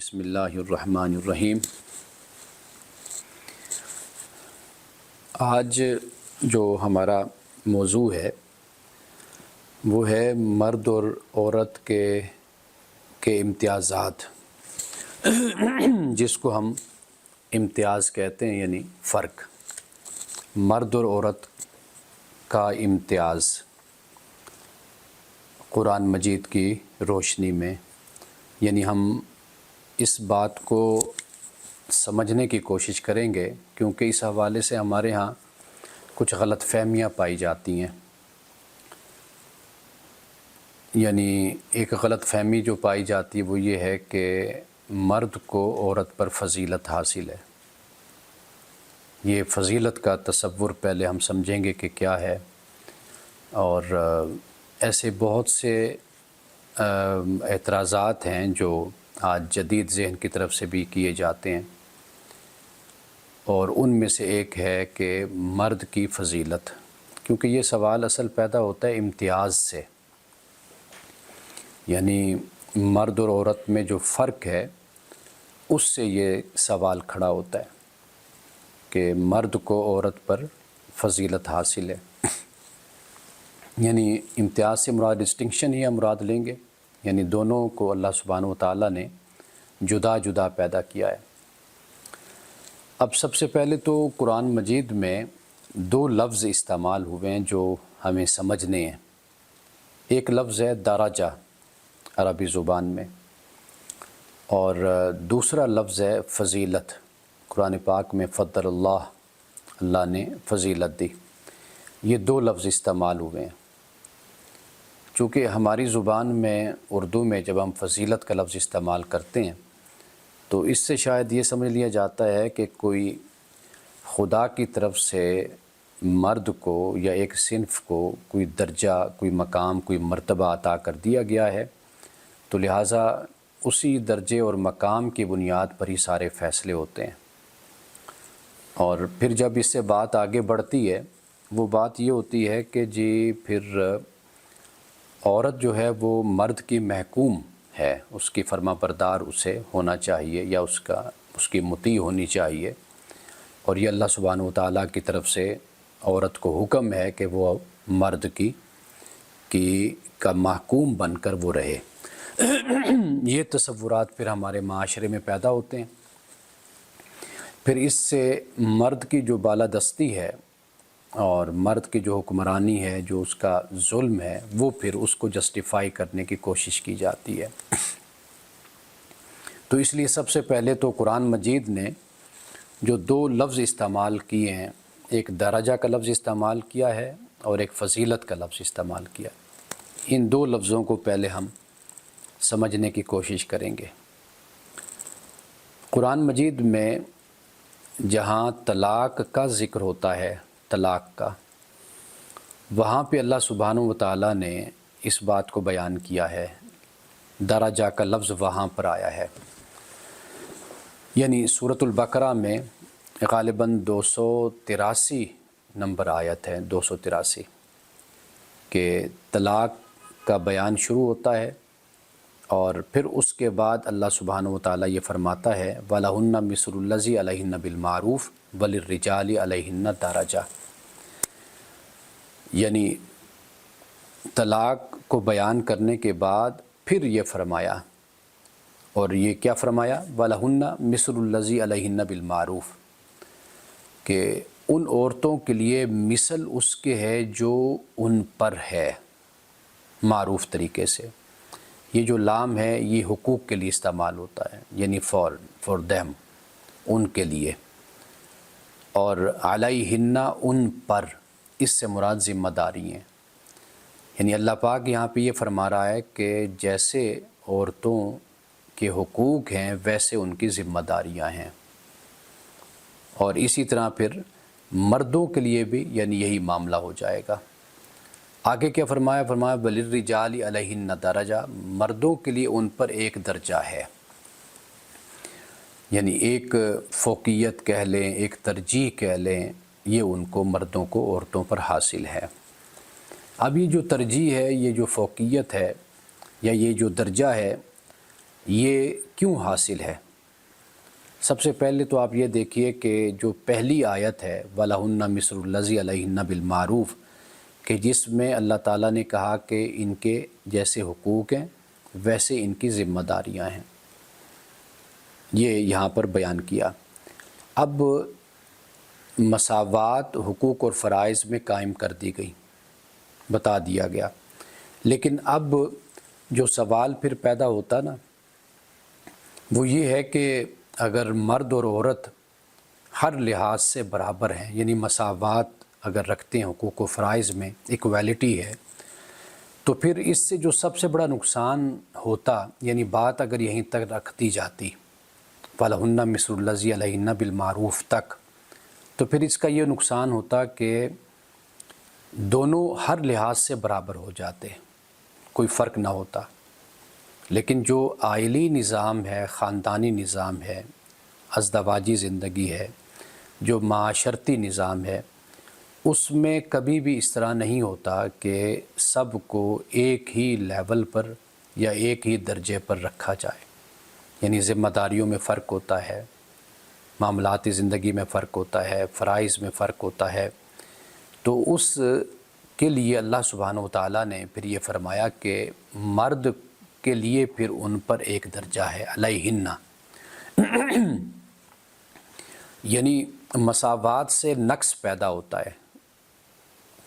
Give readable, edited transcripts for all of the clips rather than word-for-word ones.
بسم اللہ الرحمن الرحیم۔ آج جو ہمارا موضوع ہے وہ ہے مرد اور عورت کے امتیازات، جس کو ہم امتیاز کہتے ہیں، یعنی فرق، مرد اور عورت کا امتیاز قرآن مجید کی روشنی میں۔ یعنی ہم اس بات کو سمجھنے کی کوشش کریں گے، کیونکہ اس حوالے سے ہمارے ہاں کچھ غلط فہمیاں پائی جاتی ہیں۔ یعنی ایک غلط فہمی جو پائی جاتی ہے وہ یہ ہے کہ مرد کو عورت پر فضیلت حاصل ہے۔ یہ فضیلت کا تصور پہلے ہم سمجھیں گے کہ کیا ہے، اور ایسے بہت سے اعتراضات ہیں جو آج جدید ذہن کی طرف سے بھی کیے جاتے ہیں، اور ان میں سے ایک ہے کہ مرد کی فضیلت، کیونکہ یہ سوال اصل پیدا ہوتا ہے امتیاز سے۔ یعنی مرد اور عورت میں جو فرق ہے اس سے یہ سوال کھڑا ہوتا ہے کہ مرد کو عورت پر فضیلت حاصل ہے۔ یعنی امتیاز سے مراد ڈسٹنکشن ہی ہم مراد لیں گے، یعنی دونوں کو اللہ سبحانہ و تعالیٰ نے جدا جدا پیدا کیا ہے۔ اب سب سے پہلے تو قرآن مجید میں دو لفظ استعمال ہوئے ہیں جو ہمیں سمجھنے ہیں۔ ایک لفظ ہے درجہ عربی زبان میں، اور دوسرا لفظ ہے فضیلت۔ قرآن پاک میں فضل اللہ نے فضیلت دی، یہ دو لفظ استعمال ہوئے ہیں۔ چونکہ ہماری زبان میں اردو میں جب ہم فضیلت کا لفظ استعمال کرتے ہیں تو اس سے شاید یہ سمجھ لیا جاتا ہے کہ کوئی خدا کی طرف سے مرد کو یا ایک صنف کو کوئی درجہ، کوئی مقام، کوئی مرتبہ عطا کر دیا گیا ہے، تو لہٰذا اسی درجے اور مقام کی بنیاد پر ہی سارے فیصلے ہوتے ہیں۔ اور پھر جب اس سے بات آگے بڑھتی ہے، وہ بات یہ ہوتی ہے کہ جی پھر عورت جو ہے وہ مرد کی محکوم ہے، اس کی فرما بردار اسے ہونا چاہیے، یا اس کی مطیع ہونی چاہیے، اور یہ اللہ سبحانہ و تعالیٰ کی طرف سے عورت کو حکم ہے کہ وہ مرد کا محکوم بن کر وہ رہے۔ یہ تصورات پھر ہمارے معاشرے میں پیدا ہوتے ہیں۔ پھر اس سے مرد کی جو بالادستی ہے اور مرد کی جو حکمرانی ہے، جو اس کا ظلم ہے، وہ پھر اس کو جسٹیفائی کرنے کی کوشش کی جاتی ہے۔ تو اس لیے سب سے پہلے تو قرآن مجید نے جو دو لفظ استعمال کیے ہیں، ایک درجہ کا لفظ استعمال کیا ہے اور ایک فضیلت کا لفظ استعمال کیا۔ ان دو لفظوں کو پہلے ہم سمجھنے کی کوشش کریں گے۔ قرآن مجید میں جہاں طلاق کا ذکر ہوتا ہے، طلاق کا، وہاں پہ اللہ سبحانہ و تعالیٰ نے اس بات کو بیان کیا ہے۔ درجہ کا لفظ وہاں پر آیا ہے، یعنی سورۃ البقرہ میں غالباً 283 نمبر آیت ہے، 283 کہ طلاق کا بیان شروع ہوتا ہے، اور پھر اس کے بعد اللہ سبحانہ و تعالیٰ یہ فرماتا ہے وَلَهُنَّ مِثْلُ الَّذِي عَلَيْهِنَّ بِالْمَعْرُوفِ وَلِلرِّجَالِ عَلَيْهِنَّ دَرَجَةٌ۔ یعنی طلاق کو بیان کرنے کے بعد پھر یہ فرمایا، اور یہ کیا فرمایا؟ وَلَهُنَّ مِثْلُ الَّذِي عَلَيْهِنَّ بِالْمَعْرُوفِ، کہ ان عورتوں کے لیے مثل اس کے ہے جو ان پر ہے معروف طریقے سے۔ یہ جو لام ہے یہ حقوق کے لیے استعمال ہوتا ہے، یعنی فار دیم، ان کے لیے، اور علیہن ان پر، اس سے مراد ذمہ داری ہیں۔ یعنی اللہ پاک یہاں پہ یہ فرما رہا ہے کہ جیسے عورتوں کے حقوق ہیں ویسے ان کی ذمہ داریاں ہیں، اور اسی طرح پھر مردوں کے لیے بھی یعنی یہی معاملہ ہو جائے گا۔ آگے کیا فرمایا؟ فرمایا وَلِلرِّجَالِ عَلَيْهِنَّ دَرَجَةٌ، مردوں کے لیے ان پر ایک درجہ ہے، یعنی ایک فوقیت کہہ لیں، ایک ترجیح کہہ لیں، یہ ان کو مردوں کو عورتوں پر حاصل ہے۔ اب یہ جو ترجیح ہے، یہ جو فوقیت ہے، یا یہ جو درجہ ہے، یہ کیوں حاصل ہے؟ سب سے پہلے تو آپ یہ دیکھیے کہ جو پہلی آیت ہے وَلَهُنَّ مِثْلُ الَّذِي عَلَيْهِنَّ بِالْمَعْرُوفِ، کہ جس میں اللہ تعالیٰ نے کہا کہ ان کے جیسے حقوق ہیں ویسے ان کی ذمہ داریاں ہیں، یہ یہاں پر بیان کیا۔ اب مساوات حقوق اور فرائض میں قائم کر دی گئی، بتا دیا گیا، لیکن اب جو سوال پھر پیدا ہوتا نا وہ یہ ہے کہ اگر مرد اور عورت ہر لحاظ سے برابر ہیں، یعنی مساوات اگر رکھتے ہیں حقوق و فرائض میں، ایکویلٹی ہے، تو پھر اس سے جو سب سے بڑا نقصان ہوتا، یعنی بات اگر یہیں تک رکھ دی جاتی وَلَهُنَّ مِثْلُ الَّذِي عَلَيْهِنَّ بِالْمَعْرُوفِ تک، تو پھر اس کا یہ نقصان ہوتا کہ دونوں ہر لحاظ سے برابر ہو جاتے، کوئی فرق نہ ہوتا۔ لیکن جو عائلی نظام ہے، خاندانی نظام ہے، ازدواجی زندگی ہے، جو معاشرتی نظام ہے، اس میں کبھی بھی اس طرح نہیں ہوتا کہ سب کو ایک ہی لیول پر یا ایک ہی درجے پر رکھا جائے، یعنی ذمہ داریوں میں فرق ہوتا ہے، معاملاتی زندگی میں فرق ہوتا ہے، فرائض میں فرق ہوتا ہے۔ تو اس کے لیے اللہ سبحانہ و تعالیٰ نے پھر یہ فرمایا کہ مرد کے لیے پھر ان پر ایک درجہ ہے علیہن، یعنی مساوات سے نقص پیدا ہوتا ہے،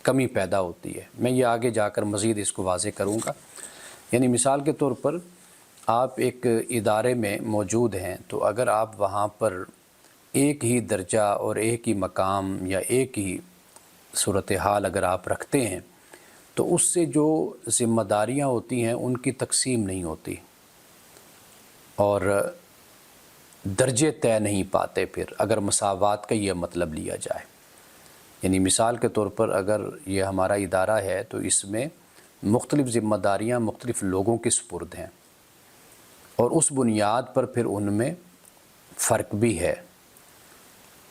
کمی پیدا ہوتی ہے۔ میں یہ آگے جا کر مزید اس کو واضح کروں گا۔ یعنی مثال کے طور پر آپ ایک ادارے میں موجود ہیں، تو اگر آپ وہاں پر ایک ہی درجہ اور ایک ہی مقام یا ایک ہی صورتحال اگر آپ رکھتے ہیں تو اس سے جو ذمہ داریاں ہوتی ہیں ان کی تقسیم نہیں ہوتی اور درجے طے نہیں پاتے پھر، اگر مساوات کا یہ مطلب لیا جائے۔ یعنی مثال کے طور پر اگر یہ ہمارا ادارہ ہے تو اس میں مختلف ذمہ داریاں مختلف لوگوں کے سپرد ہیں، اور اس بنیاد پر پھر ان میں فرق بھی ہے۔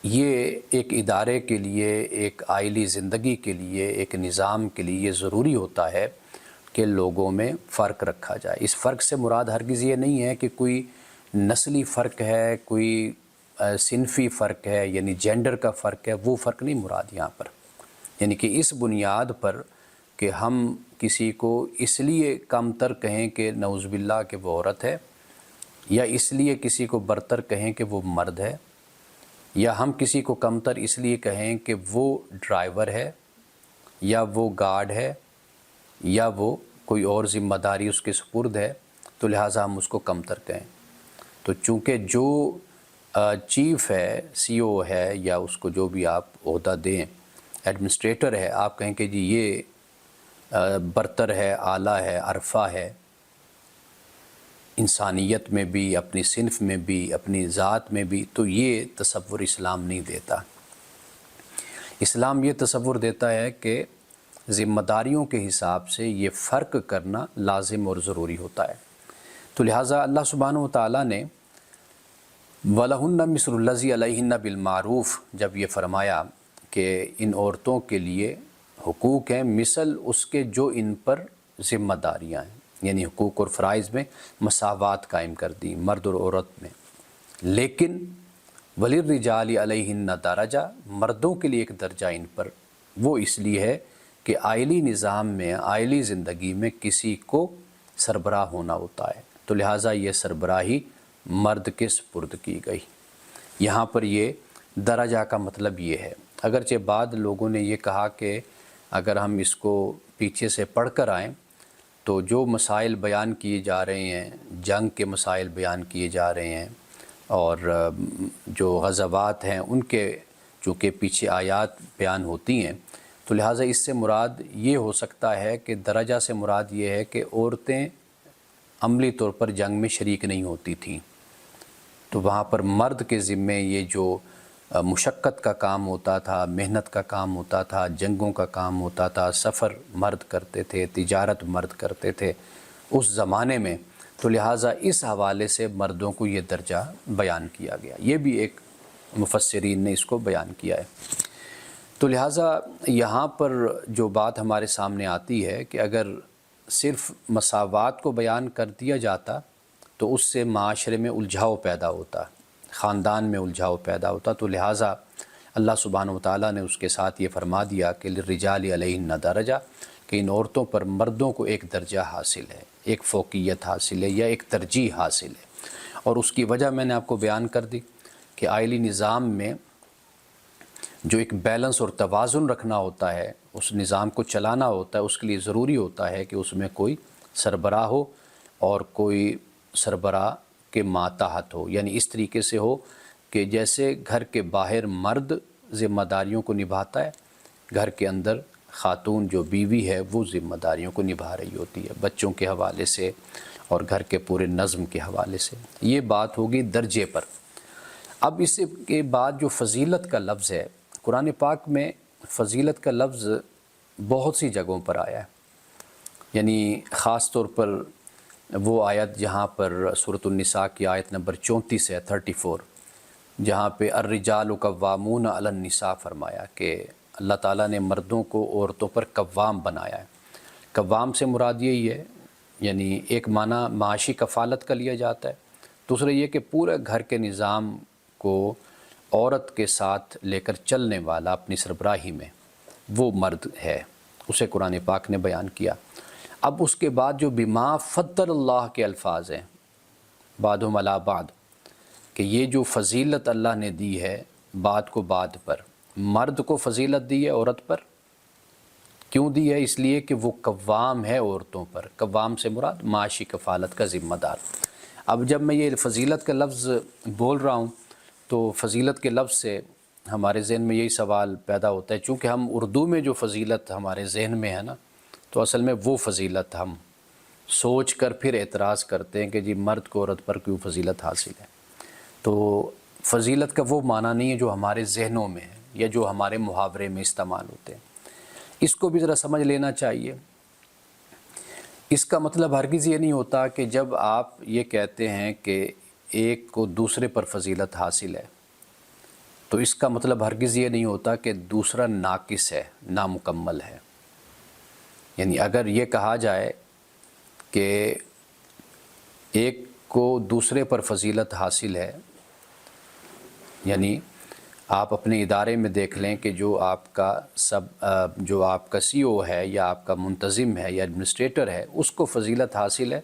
یہ ایک ادارے کے لیے، ایک عائلی زندگی کے لیے، ایک نظام کے لیے یہ ضروری ہوتا ہے کہ لوگوں میں فرق رکھا جائے۔ اس فرق سے مراد ہرگز یہ نہیں ہے کہ کوئی نسلی فرق ہے، کوئی صنفی فرق ہے، یعنی جینڈر کا فرق ہے، وہ فرق نہیں مراد یہاں پر۔ یعنی کہ اس بنیاد پر کہ ہم کسی کو اس لیے کم تر کہیں کہ نعوذ باللہ کہ وہ عورت ہے، یا اس لیے کسی کو برتر کہیں کہ وہ مرد ہے، یا ہم کسی کو کمتر اس لیے کہیں کہ وہ ڈرائیور ہے، یا وہ گارڈ ہے، یا وہ کوئی اور ذمہ داری اس کے سپرد ہے، تو لہٰذا ہم اس کو کمتر کہیں۔ تو چونکہ جو چیف ہے، سی او ہے، یا اس کو جو بھی آپ عہدہ دیں، ایڈمنسٹریٹر ہے، آپ کہیں کہ جی یہ برتر ہے، اعلیٰ ہے، عرفہ ہے، انسانیت میں بھی، اپنی صنف میں بھی، اپنی ذات میں بھی، تو یہ تصور اسلام نہیں دیتا۔ اسلام یہ تصور دیتا ہے کہ ذمہ داریوں کے حساب سے یہ فرق کرنا لازم اور ضروری ہوتا ہے۔ تو لہٰذا اللہ سبحانہ و تعالیٰ نے وَلَهُنَّ مِثْلُ الَّذِي عَلَيْهِنَّ بِالْمَعْرُوفِ جب یہ فرمایا کہ ان عورتوں کے لیے حقوق ہیں مثل اس کے جو ان پر ذمہ داریاں ہیں، یعنی حقوق اور فرائض میں مساوات قائم کر دی مرد اور عورت میں، لیکن وَلِلرِّجَالِ عَلَيْهِنَّ دَرَجَةٌ مردوں کے لیے ایک درجہ ان پر، وہ اس لیے ہے کہ عائلی نظام میں، عائلی زندگی میں کسی کو سربراہ ہونا ہوتا ہے، تو لہٰذا یہ سربراہی مرد کے سپرد کی گئی۔ یہاں پر یہ درجہ کا مطلب یہ ہے۔ اگرچہ بعد لوگوں نے یہ کہا کہ اگر ہم اس کو پیچھے سے پڑھ کر آئیں تو جو مسائل بیان کیے جا رہے ہیں، جنگ کے مسائل بیان کیے جا رہے ہیں، اور جو غزوات ہیں ان کے چونکہ پیچھے آیات بیان ہوتی ہیں، تو لہٰذا اس سے مراد یہ ہو سکتا ہے کہ درجہ سے مراد یہ ہے کہ عورتیں عملی طور پر جنگ میں شریک نہیں ہوتی تھیں، تو وہاں پر مرد کے ذمے یہ جو مشقت کا کام ہوتا تھا، محنت کا کام ہوتا تھا، جنگوں کا کام ہوتا تھا، سفر مرد کرتے تھے، تجارت مرد کرتے تھے اس زمانے میں، تو لہٰذا اس حوالے سے مردوں کو یہ درجہ بیان کیا گیا۔ یہ بھی ایک مفسرین نے اس کو بیان کیا ہے۔ تو لہٰذا یہاں پر جو بات ہمارے سامنے آتی ہے کہ اگر صرف مساوات کو بیان کر دیا جاتا تو اس سے معاشرے میں الجھاؤ پیدا ہوتا، خاندان میں الجھاؤ پیدا ہوتا، تو لہٰذا اللہ سبحانہ و تعالیٰ نے اس کے ساتھ یہ فرما دیا کہ للرجال علیہن درجہ، کہ ان عورتوں پر مردوں کو ایک درجہ حاصل ہے، ایک فوقیت حاصل ہے یا ایک ترجیح حاصل ہے۔ اور اس کی وجہ میں نے آپ کو بیان کر دی کہ آئلی نظام میں جو ایک بیلنس اور توازن رکھنا ہوتا ہے، اس نظام کو چلانا ہوتا ہے، اس کے لیے ضروری ہوتا ہے کہ اس میں کوئی سربراہ ہو اور کوئی سربراہ کے ماتحت ہو، یعنی اس طریقے سے ہو کہ جیسے گھر کے باہر مرد ذمہ داریوں کو نبھاتا ہے، گھر کے اندر خاتون جو بیوی ہے وہ ذمہ داریوں کو نبھا رہی ہوتی ہے، بچوں کے حوالے سے اور گھر کے پورے نظم کے حوالے سے۔ یہ بات ہوگی درجے پر۔ اب اس کے بعد جو فضیلت کا لفظ ہے، قرآن پاک میں فضیلت کا لفظ بہت سی جگہوں پر آیا ہے، یعنی خاص طور پر وہ آیت جہاں پر سورۃ النساء کی آیت نمبر 34 ہے 34، جہاں پہ الرجال قوامون علی النساء فرمایا کہ اللہ تعالیٰ نے مردوں کو عورتوں پر قوام بنایا ہے۔ قوام سے مراد یہی ہے، یعنی ایک معنی معاشی کفالت کا لیا جاتا ہے، دوسرا یہ کہ پورے گھر کے نظام کو عورت کے ساتھ لے کر چلنے والا اپنی سربراہی میں وہ مرد ہے، اسے قرآن پاک نے بیان کیا۔ اب اس کے بعد جو بما فضل اللہ کے الفاظ ہیں بعدہم علی بعد، کہ یہ جو فضیلت اللہ نے دی ہے بعد کو بعد پر، مرد کو فضیلت دی ہے عورت پر، کیوں دی ہے؟ اس لیے کہ وہ قوام ہے عورتوں پر۔ قوام سے مراد معاشی کفالت کا ذمہ دار۔ اب جب میں یہ فضیلت کا لفظ بول رہا ہوں تو فضیلت کے لفظ سے ہمارے ذہن میں یہی سوال پیدا ہوتا ہے، چونکہ ہم اردو میں جو فضیلت ہمارے ذہن میں ہے نا، تو اصل میں وہ فضیلت ہم سوچ کر پھر اعتراض کرتے ہیں کہ جی مرد کو عورت پر کیوں فضیلت حاصل ہے۔ تو فضیلت کا وہ معنی نہیں ہے جو ہمارے ذہنوں میں ہے یا جو ہمارے محاورے میں استعمال ہوتے ہیں، اس کو بھی ذرا سمجھ لینا چاہیے۔ اس کا مطلب ہرگز یہ نہیں ہوتا کہ جب آپ یہ کہتے ہیں کہ ایک کو دوسرے پر فضیلت حاصل ہے تو اس کا مطلب ہرگز یہ نہیں ہوتا کہ دوسرا ناقص ہے، نامکمل ہے۔ یعنی اگر یہ کہا جائے کہ ایک کو دوسرے پر فضیلت حاصل ہے، یعنی آپ اپنے ادارے میں دیکھ لیں کہ جو آپ کا سی او ہے یا آپ کا منتظم ہے یا ایڈمنسٹریٹر ہے، اس کو فضیلت حاصل ہے،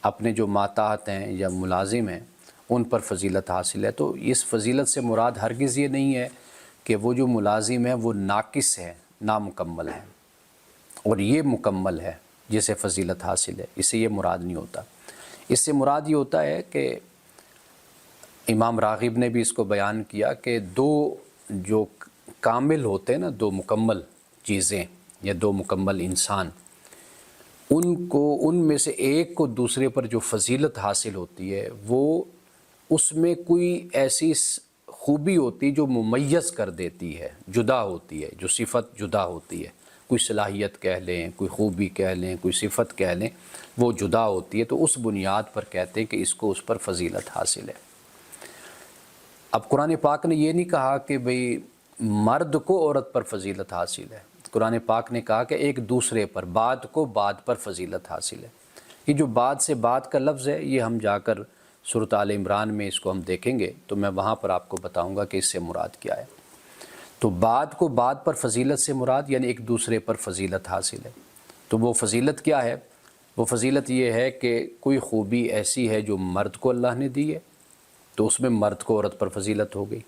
اپنے جو ماتحت ہیں یا ملازم ہیں ان پر فضیلت حاصل ہے۔ تو اس فضیلت سے مراد ہرگز یہ نہیں ہے کہ وہ جو ملازم ہے وہ ناقص ہے، نامکمل ہے، اور یہ مکمل ہے جسے فضیلت حاصل ہے، اس سے یہ مراد نہیں ہوتا۔ اس سے مراد یہ ہوتا ہے کہ امام راغب نے بھی اس کو بیان کیا کہ دو جو کامل ہوتے ہیں نا، دو مکمل چیزیں یا دو مکمل انسان، ان میں سے ایک کو دوسرے پر جو فضیلت حاصل ہوتی ہے وہ اس میں کوئی ایسی خوبی ہوتی جو ممیز کر دیتی ہے، جدا ہوتی ہے، جو صفت جدا ہوتی ہے، کوئی صلاحیت کہہ لیں، کوئی خوبی کہہ لیں، کوئی صفت کہہ لیں، وہ جدا ہوتی ہے، تو اس بنیاد پر کہتے ہیں کہ اس کو اس پر فضیلت حاصل ہے۔ اب قرآن پاک نے یہ نہیں کہا کہ بھئی مرد کو عورت پر فضیلت حاصل ہے، قرآن پاک نے کہا کہ ایک دوسرے پر، بعد کو بعد پر فضیلت حاصل ہے۔ یہ جو بعد سے بعد کا لفظ ہے، یہ ہم جا کر سورۃ آل عمران میں اس کو ہم دیکھیں گے تو میں وہاں پر آپ کو بتاؤں گا کہ اس سے مراد کیا ہے۔ تو بعد کو بعد پر فضیلت سے مراد یعنی ایک دوسرے پر فضیلت حاصل ہے۔ تو وہ فضیلت کیا ہے؟ وہ فضیلت یہ ہے کہ کوئی خوبی ایسی ہے جو مرد کو اللہ نے دی ہے تو اس میں مرد کو عورت پر فضیلت ہو گئی،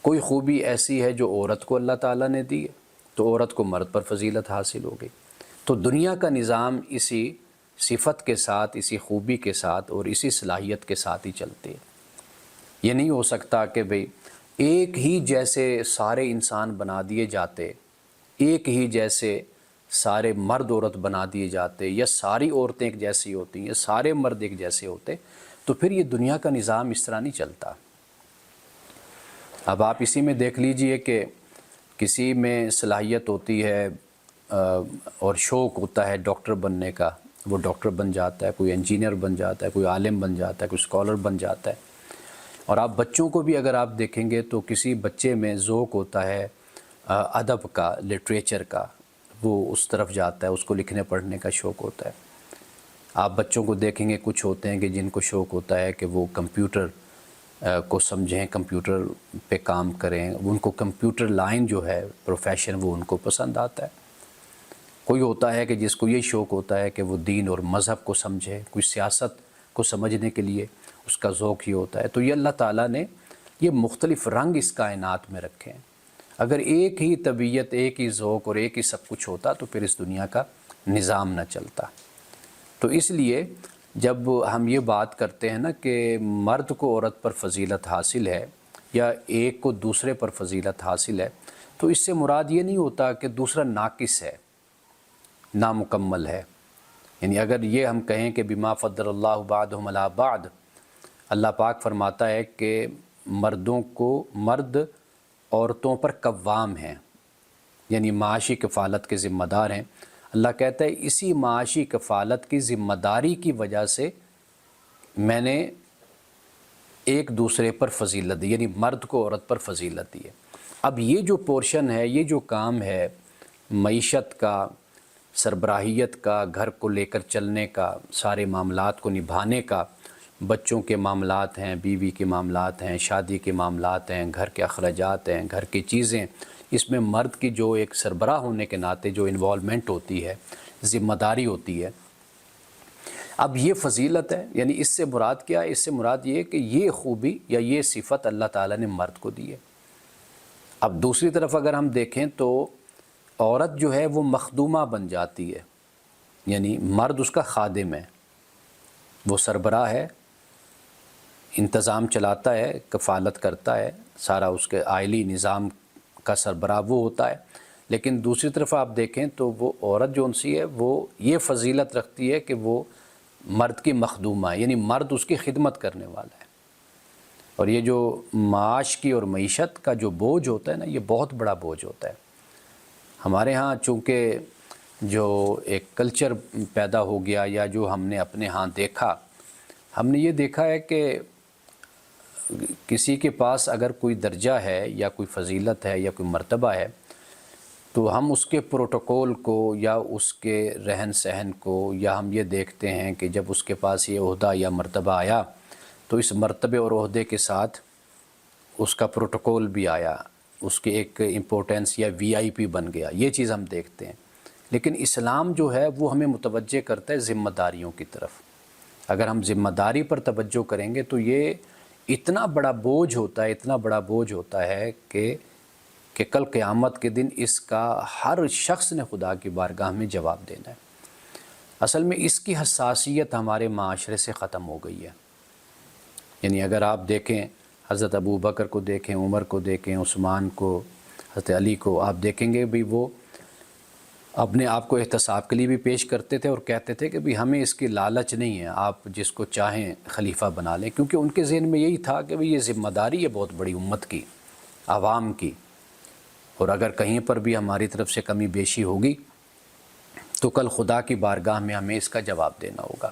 کوئی خوبی ایسی ہے جو عورت کو اللہ تعالیٰ نے دی ہے تو عورت کو مرد پر فضیلت حاصل ہو گئی۔ تو دنیا کا نظام اسی صفت کے ساتھ، اسی خوبی کے ساتھ اور اسی صلاحیت کے ساتھ ہی چلتے ہیں۔ یہ نہیں ہو سکتا کہ بھئی ایک ہی جیسے سارے انسان بنا دیے جاتے، ایک ہی جیسے سارے مرد عورت بنا دیے جاتے، یا ساری عورتیں ایک جیسی ہوتی ہیں، یا سارے مرد ایک جیسے ہوتے، تو پھر یہ دنیا کا نظام اس طرح نہیں چلتا۔ اب آپ اسی میں دیکھ لیجئے کہ کسی میں صلاحیت ہوتی ہے اور شوق ہوتا ہے ڈاکٹر بننے کا، وہ ڈاکٹر بن جاتا ہے، کوئی انجینئر بن جاتا ہے، کوئی عالم بن جاتا ہے، کوئی اسکالر بن جاتا ہے۔ اور آپ بچوں کو بھی اگر آپ دیکھیں گے تو کسی بچے میں ذوق ہوتا ہے ادب کا، لٹریچر کا، وہ اس طرف جاتا ہے، اس کو لکھنے پڑھنے کا شوق ہوتا ہے۔ آپ بچوں کو دیکھیں گے کچھ ہوتے ہیں کہ جن کو شوق ہوتا ہے کہ وہ کمپیوٹر کو سمجھیں، کمپیوٹر پہ کام کریں، ان کو کمپیوٹر لائن جو ہے پروفیشن وہ ان کو پسند آتا ہے۔ کوئی ہوتا ہے کہ جس کو یہ شوق ہوتا ہے کہ وہ دین اور مذہب کو سمجھے، کوئی سیاست کو سمجھنے کے لیے اس کا ذوق یہ ہوتا ہے۔ تو یہ اللہ تعالیٰ نے یہ مختلف رنگ اس کائنات میں رکھے ہیں۔ اگر ایک ہی طبیعت، ایک ہی ذوق اور ایک ہی سب کچھ ہوتا تو پھر اس دنیا کا نظام نہ چلتا۔ تو اس لیے جب ہم یہ بات کرتے ہیں نا کہ مرد کو عورت پر فضیلت حاصل ہے یا ایک کو دوسرے پر فضیلت حاصل ہے، تو اس سے مراد یہ نہیں ہوتا کہ دوسرا ناقص ہے، نامکمل ہے۔ یعنی اگر یہ ہم کہیں کہ بما فضل اللہ بعضهم علی بعض، اللہ پاک فرماتا ہے کہ مرد عورتوں پر قوام ہیں، یعنی معاشی کفالت کے ذمہ دار ہیں۔ اللہ کہتا ہے اسی معاشی کفالت کی ذمہ داری کی وجہ سے میں نے ایک دوسرے پر فضیلت دی، یعنی مرد کو عورت پر فضیلت دی ہے۔ اب یہ جو پورشن ہے، یہ جو کام ہے معیشت کا، سربراہیت کا، گھر کو لے کر چلنے کا، سارے معاملات کو نبھانے کا، بچوں کے معاملات ہیں، بیوی کے معاملات ہیں، شادی کے معاملات ہیں، گھر کے اخراجات ہیں، گھر کی چیزیں، اس میں مرد کی جو ایک سربراہ ہونے کے ناطے جو انوالومنٹ ہوتی ہے، ذمہ داری ہوتی ہے۔ اب یہ فضیلت ہے، یعنی اس سے مراد کیا ہے؟ اس سے مراد یہ ہے کہ یہ خوبی یا یہ صفت اللہ تعالیٰ نے مرد کو دی ہے۔ اب دوسری طرف اگر ہم دیکھیں تو عورت جو ہے وہ مخدومہ بن جاتی ہے، یعنی مرد اس کا خادم ہے، وہ سربراہ ہے، انتظام چلاتا ہے، کفالت کرتا ہے، سارا اس کے آئلی نظام کا سربراہ وہ ہوتا ہے۔ لیکن دوسری طرف آپ دیکھیں تو وہ عورت جو انسی ہے وہ یہ فضیلت رکھتی ہے کہ وہ مرد کی مخدومہ ہے، یعنی مرد اس کی خدمت کرنے والا ہے۔ اور یہ جو معاش کی اور معیشت کا جو بوجھ ہوتا ہے نا، یہ بہت بڑا بوجھ ہوتا ہے۔ ہمارے ہاں چونکہ جو ایک کلچر پیدا ہو گیا یا جو ہم نے اپنے ہاں دیکھا، ہم نے یہ دیکھا ہے کہ کسی کے پاس اگر کوئی درجہ ہے یا کوئی فضیلت ہے یا کوئی مرتبہ ہے تو ہم اس کے پروٹوکول کو یا اس کے رہن سہن کو، یا ہم یہ دیکھتے ہیں کہ جب اس کے پاس یہ عہدہ یا مرتبہ آیا تو اس مرتبے اور عہدے کے ساتھ اس کا پروٹوکول بھی آیا، اس کی ایک امپورٹنس یا وی آئی پی بن گیا، یہ چیز ہم دیکھتے ہیں۔ لیکن اسلام جو ہے وہ ہمیں متوجہ کرتا ہے ذمہ داریوں کی طرف۔ اگر ہم ذمہ داری پر توجہ کریں گے تو یہ اتنا بڑا بوجھ ہوتا ہے، اتنا بڑا بوجھ ہوتا ہے کہ کل قیامت کے دن اس کا ہر شخص نے خدا کی بارگاہ میں جواب دینا ہے۔ اصل میں اس کی حساسیت ہمارے معاشرے سے ختم ہو گئی ہے۔ یعنی اگر آپ دیکھیں حضرت ابو بکر کو دیکھیں، عمر کو دیکھیں، عثمان کو، حضرت علی کو، آپ دیکھیں گے بھی وہ اپنے آپ کو احتساب کے لیے بھی پیش کرتے تھے اور کہتے تھے کہ بھی ہمیں اس کی لالچ نہیں ہے، آپ جس کو چاہیں خلیفہ بنا لیں، کیونکہ ان کے ذہن میں یہی تھا کہ بھی یہ ذمہ داری ہے بہت بڑی امت کی، عوام کی، اور اگر کہیں پر بھی ہماری طرف سے کمی بیشی ہوگی تو کل خدا کی بارگاہ میں ہمیں اس کا جواب دینا ہوگا۔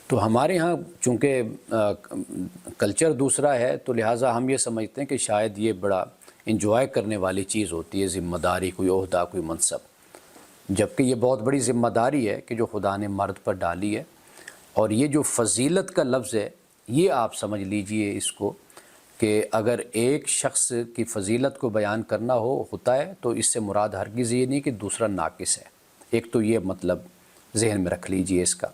تو ہمارے ہاں چونکہ کلچر دوسرا ہے تو لہٰذا ہم یہ سمجھتے ہیں کہ شاید یہ بڑا انجوائے کرنے والی چیز ہوتی ہے، ذمہ داری، کوئی عہدہ، کوئی منصب، جبکہ یہ بہت بڑی ذمہ داری ہے کہ جو خدا نے مرد پر ڈالی ہے۔ اور یہ جو فضیلت کا لفظ ہے، یہ آپ سمجھ لیجئے اس کو کہ اگر ایک شخص کی فضیلت کو بیان کرنا ہوتا ہے تو اس سے مراد ہرگز یہ نہیں کہ دوسرا ناقص ہے۔ ایک تو یہ مطلب ذہن میں رکھ لیجئے اس کا۔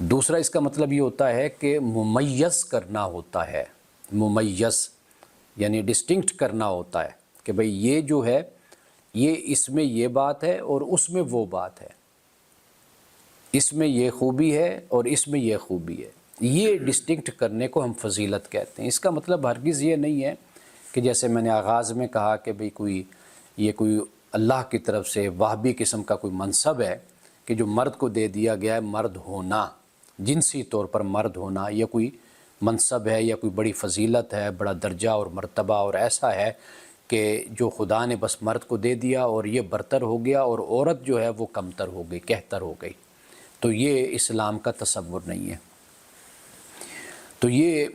دوسرا اس کا مطلب یہ ہوتا ہے کہ ممیز کرنا ہوتا ہے، ممیز یعنی ڈسٹنکٹ کرنا ہوتا ہے کہ بھئی یہ جو ہے یہ اس میں یہ بات ہے اور اس میں وہ بات ہے، اس میں یہ خوبی ہے اور اس میں یہ خوبی ہے، یہ ڈسٹنکٹ کرنے کو ہم فضیلت کہتے ہیں۔ اس کا مطلب ہرگز یہ نہیں ہے کہ جیسے میں نے آغاز میں کہا کہ بھئی کوئی اللہ کی طرف سے وہابی قسم کا کوئی منصب ہے کہ جو مرد کو دے دیا گیا ہے، مرد ہونا، جنسی طور پر مرد ہونا، یہ کوئی منصب ہے یا کوئی بڑی فضیلت ہے، بڑا درجہ اور مرتبہ اور ایسا ہے کہ جو خدا نے بس مرد کو دے دیا اور یہ برتر ہو گیا اور عورت جو ہے وہ کمتر ہو گئی، کہتر ہو گئی۔ تو یہ اسلام کا تصور نہیں ہے۔ تو یہ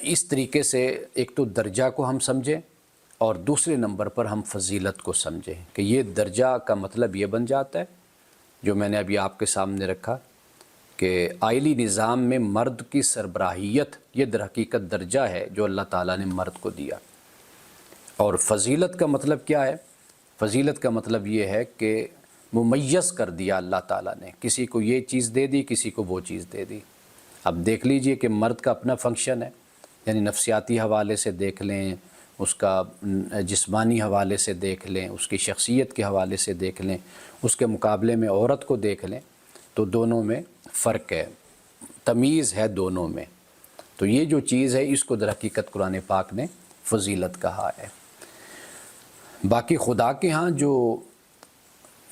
اس طریقے سے ایک تو درجہ کو ہم سمجھیں اور دوسرے نمبر پر ہم فضیلت کو سمجھیں کہ یہ درجہ کا مطلب یہ بن جاتا ہے جو میں نے ابھی آپ کے سامنے رکھا کہ آئلی نظام میں مرد کی سربراہیت یہ در حقیقت درجہ ہے جو اللہ تعالیٰ نے مرد کو دیا۔ اور فضیلت کا مطلب کیا ہے؟ فضیلت کا مطلب یہ ہے کہ ممیز کر دیا اللہ تعالیٰ نے، کسی کو یہ چیز دے دی، کسی کو وہ چیز دے دی۔ اب دیکھ لیجئے کہ مرد کا اپنا فنکشن ہے، یعنی نفسیاتی حوالے سے دیکھ لیں، اس کا جسمانی حوالے سے دیکھ لیں، اس کی شخصیت کے حوالے سے دیکھ لیں، اس کے مقابلے میں عورت کو دیکھ لیں تو دونوں میں فرق ہے، تمیز ہے دونوں میں۔ تو یہ جو چیز ہے اس کو در حقیقت قرآن پاک نے فضیلت کہا ہے۔ باقی خدا کے ہاں جو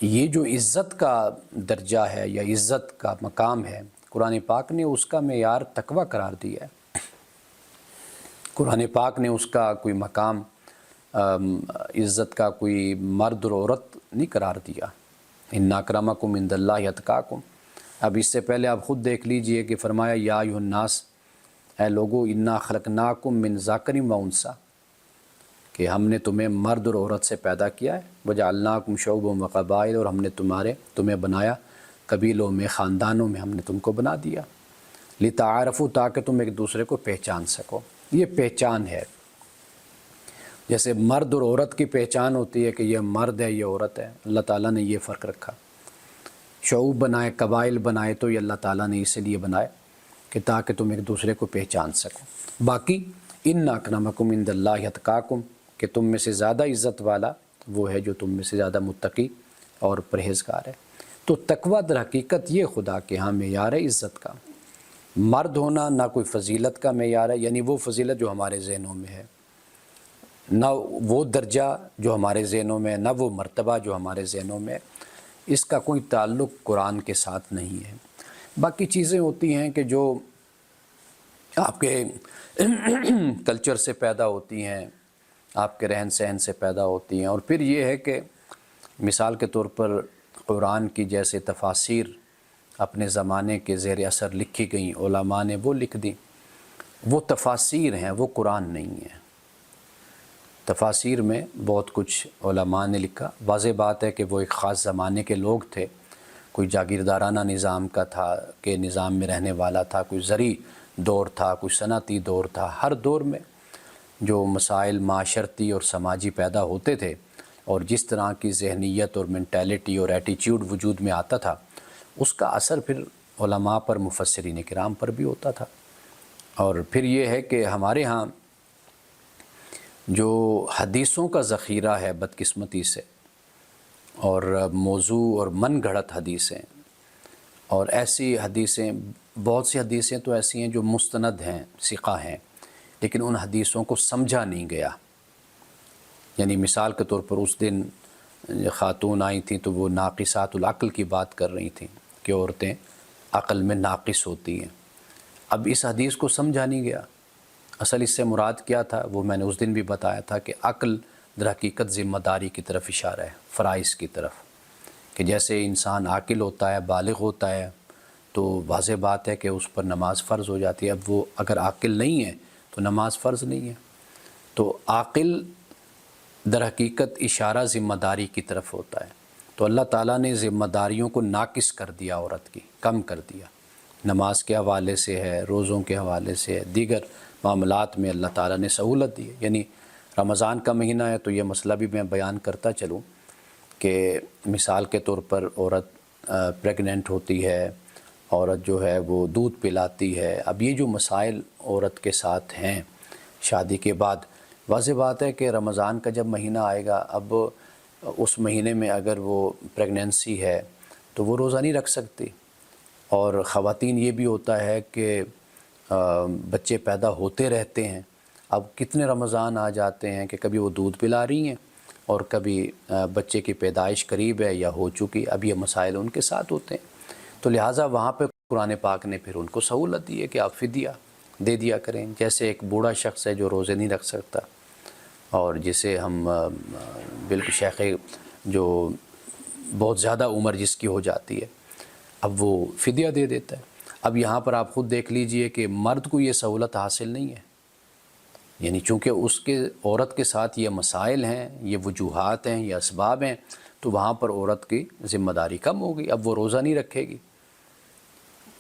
یہ جو عزت کا درجہ ہے یا عزت کا مقام ہے، قرآن پاک نے اس کا معیار تقوی قرار دیا ہے۔ قرآن پاک نے اس کا کوئی مقام عزت کا کوئی مرد اور عورت نہیں قرار دیا۔ ان اکرمکم عند اللہ اتقاکم۔ اب اس سے پہلے آپ خود دیکھ لیجئے کہ فرمایا یا ایھا الناس، اے لوگو، انا خلقناکم من ذکر و انثی، کہ ہم نے تمہیں مرد اور عورت سے پیدا کیا ہے، وجعلناکم شعوبا و قبائل، اور ہم نے تمہیں بنایا قبیلوں میں، خاندانوں میں ہم نے تم کو بنا دیا، لتعارفوا، تاکہ تم ایک دوسرے کو پہچان سکو۔ یہ پہچان ہے، جیسے مرد اور عورت کی پہچان ہوتی ہے کہ یہ مرد ہے یہ عورت ہے، اللہ تعالیٰ نے یہ فرق رکھا۔ شعوب بنائے، قبائل بنائے، تو یہ اللہ تعالیٰ نے اسی لیے بنائے کہ تاکہ تم ایک دوسرے کو پہچان سکو۔ باقی ان اکرمکم عند اللہ اتقاکم، کہ تم میں سے زیادہ عزت والا وہ ہے جو تم میں سے زیادہ متقی اور پرہیزگار ہے۔ تو تقوی در حقیقت یہ خدا کے ہاں معیار ہے عزت کا۔ مرد ہونا نہ کوئی فضیلت کا معیار ہے، یعنی وہ فضیلت جو ہمارے ذہنوں میں ہے، نہ وہ درجہ جو ہمارے ذہنوں میں ہے، نہ وہ مرتبہ جو ہمارے ذہنوں میں ہے، اس کا کوئی تعلق قرآن کے ساتھ نہیں ہے۔ باقی چیزیں ہوتی ہیں کہ جو آپ کے کلچر سے پیدا ہوتی ہیں، آپ کے رہن سہن سے پیدا ہوتی ہیں، اور پھر یہ ہے کہ مثال کے طور پر قرآن کی جیسے تفاسیر اپنے زمانے کے زیر اثر لکھی گئیں، علماء نے وہ لکھ دیں، وہ تفاسیر ہیں، وہ قرآن نہیں ہے۔ تفاسیر میں بہت کچھ علماء نے لکھا، واضح بات ہے کہ وہ ایک خاص زمانے کے لوگ تھے، کوئی جاگیردارانہ نظام کا تھا کہ نظام میں رہنے والا تھا، کوئی زرعی دور تھا، کوئی صنعتی دور تھا۔ ہر دور میں جو مسائل معاشرتی اور سماجی پیدا ہوتے تھے اور جس طرح کی ذہنیت اور مینٹیلٹی اور ایٹیچیوڈ وجود میں آتا تھا، اس کا اثر پھر علماء پر، مفسرین کرام پر بھی ہوتا تھا۔ اور پھر یہ ہے کہ ہمارے ہاں جو حدیثوں کا ذخیرہ ہے بدقسمتی سے، اور موضوع اور من گھڑت حدیثیں، اور ایسی حدیثیں، بہت سی حدیثیں تو ایسی ہیں جو مستند ہیں، ثقہ ہیں، لیکن ان حدیثوں کو سمجھا نہیں گیا۔ یعنی مثال کے طور پر اس دن خاتون آئی تھیں تو وہ ناقصات العقل کی بات کر رہی تھیں کہ عورتیں عقل میں ناقص ہوتی ہیں۔ اب اس حدیث کو سمجھا نہیں گیا۔ اصل اس سے مراد کیا تھا وہ میں نے اس دن بھی بتایا تھا کہ عقل در حقیقت ذمہ داری کی طرف اشارہ ہے، فرائض کی طرف، کہ جیسے انسان عاقل ہوتا ہے، بالغ ہوتا ہے، تو واضح بات ہے کہ اس پر نماز فرض ہو جاتی ہے۔ اب وہ اگر عاقل نہیں ہے تو نماز فرض نہیں ہے۔ تو عاقل در حقیقت اشارہ ذمہ داری کی طرف ہوتا ہے۔ تو اللہ تعالیٰ نے ذمہ داریوں کو ناقص کر دیا، عورت کی کم کر دیا، نماز کے حوالے سے ہے، روزوں کے حوالے سے ہے، دیگر معاملات میں اللہ تعالیٰ نے سہولت دی ہے۔ یعنی رمضان کا مہینہ ہے تو یہ مسئلہ بھی میں بیان کرتا چلوں کہ مثال کے طور پر عورت پریگننٹ ہوتی ہے، عورت جو ہے وہ دودھ پلاتی ہے۔ اب یہ جو مسائل عورت کے ساتھ ہیں شادی کے بعد، واضح بات ہے کہ رمضان کا جب مہینہ آئے گا، اب اس مہینے میں اگر وہ پریگننسی ہے تو وہ روزہ نہیں رکھ سکتی۔ اور خواتین یہ بھی ہوتا ہے کہ بچے پیدا ہوتے رہتے ہیں، اب کتنے رمضان آ جاتے ہیں کہ کبھی وہ دودھ پلا رہی ہیں اور کبھی بچے کی پیدائش قریب ہے یا ہو چکی، اب یہ مسائل ان کے ساتھ ہوتے ہیں۔ تو لہٰذا وہاں پہ قرآن پاک نے پھر ان کو سہولت دی ہے کہ آپ فدیہ دے دیا کریں۔ جیسے ایک بوڑھا شخص ہے جو روزے نہیں رکھ سکتا، اور جسے ہم بالکل شیخ جو بہت زیادہ عمر جس کی ہو جاتی ہے، اب وہ فدیہ دے دیتا ہے۔ اب یہاں پر آپ خود دیکھ لیجئے کہ مرد کو یہ سہولت حاصل نہیں ہے، یعنی چونکہ اس کے عورت کے ساتھ یہ مسائل ہیں، یہ وجوہات ہیں، یہ اسباب ہیں، تو وہاں پر عورت کی ذمہ داری کم ہوگی، اب وہ روزہ نہیں رکھے گی،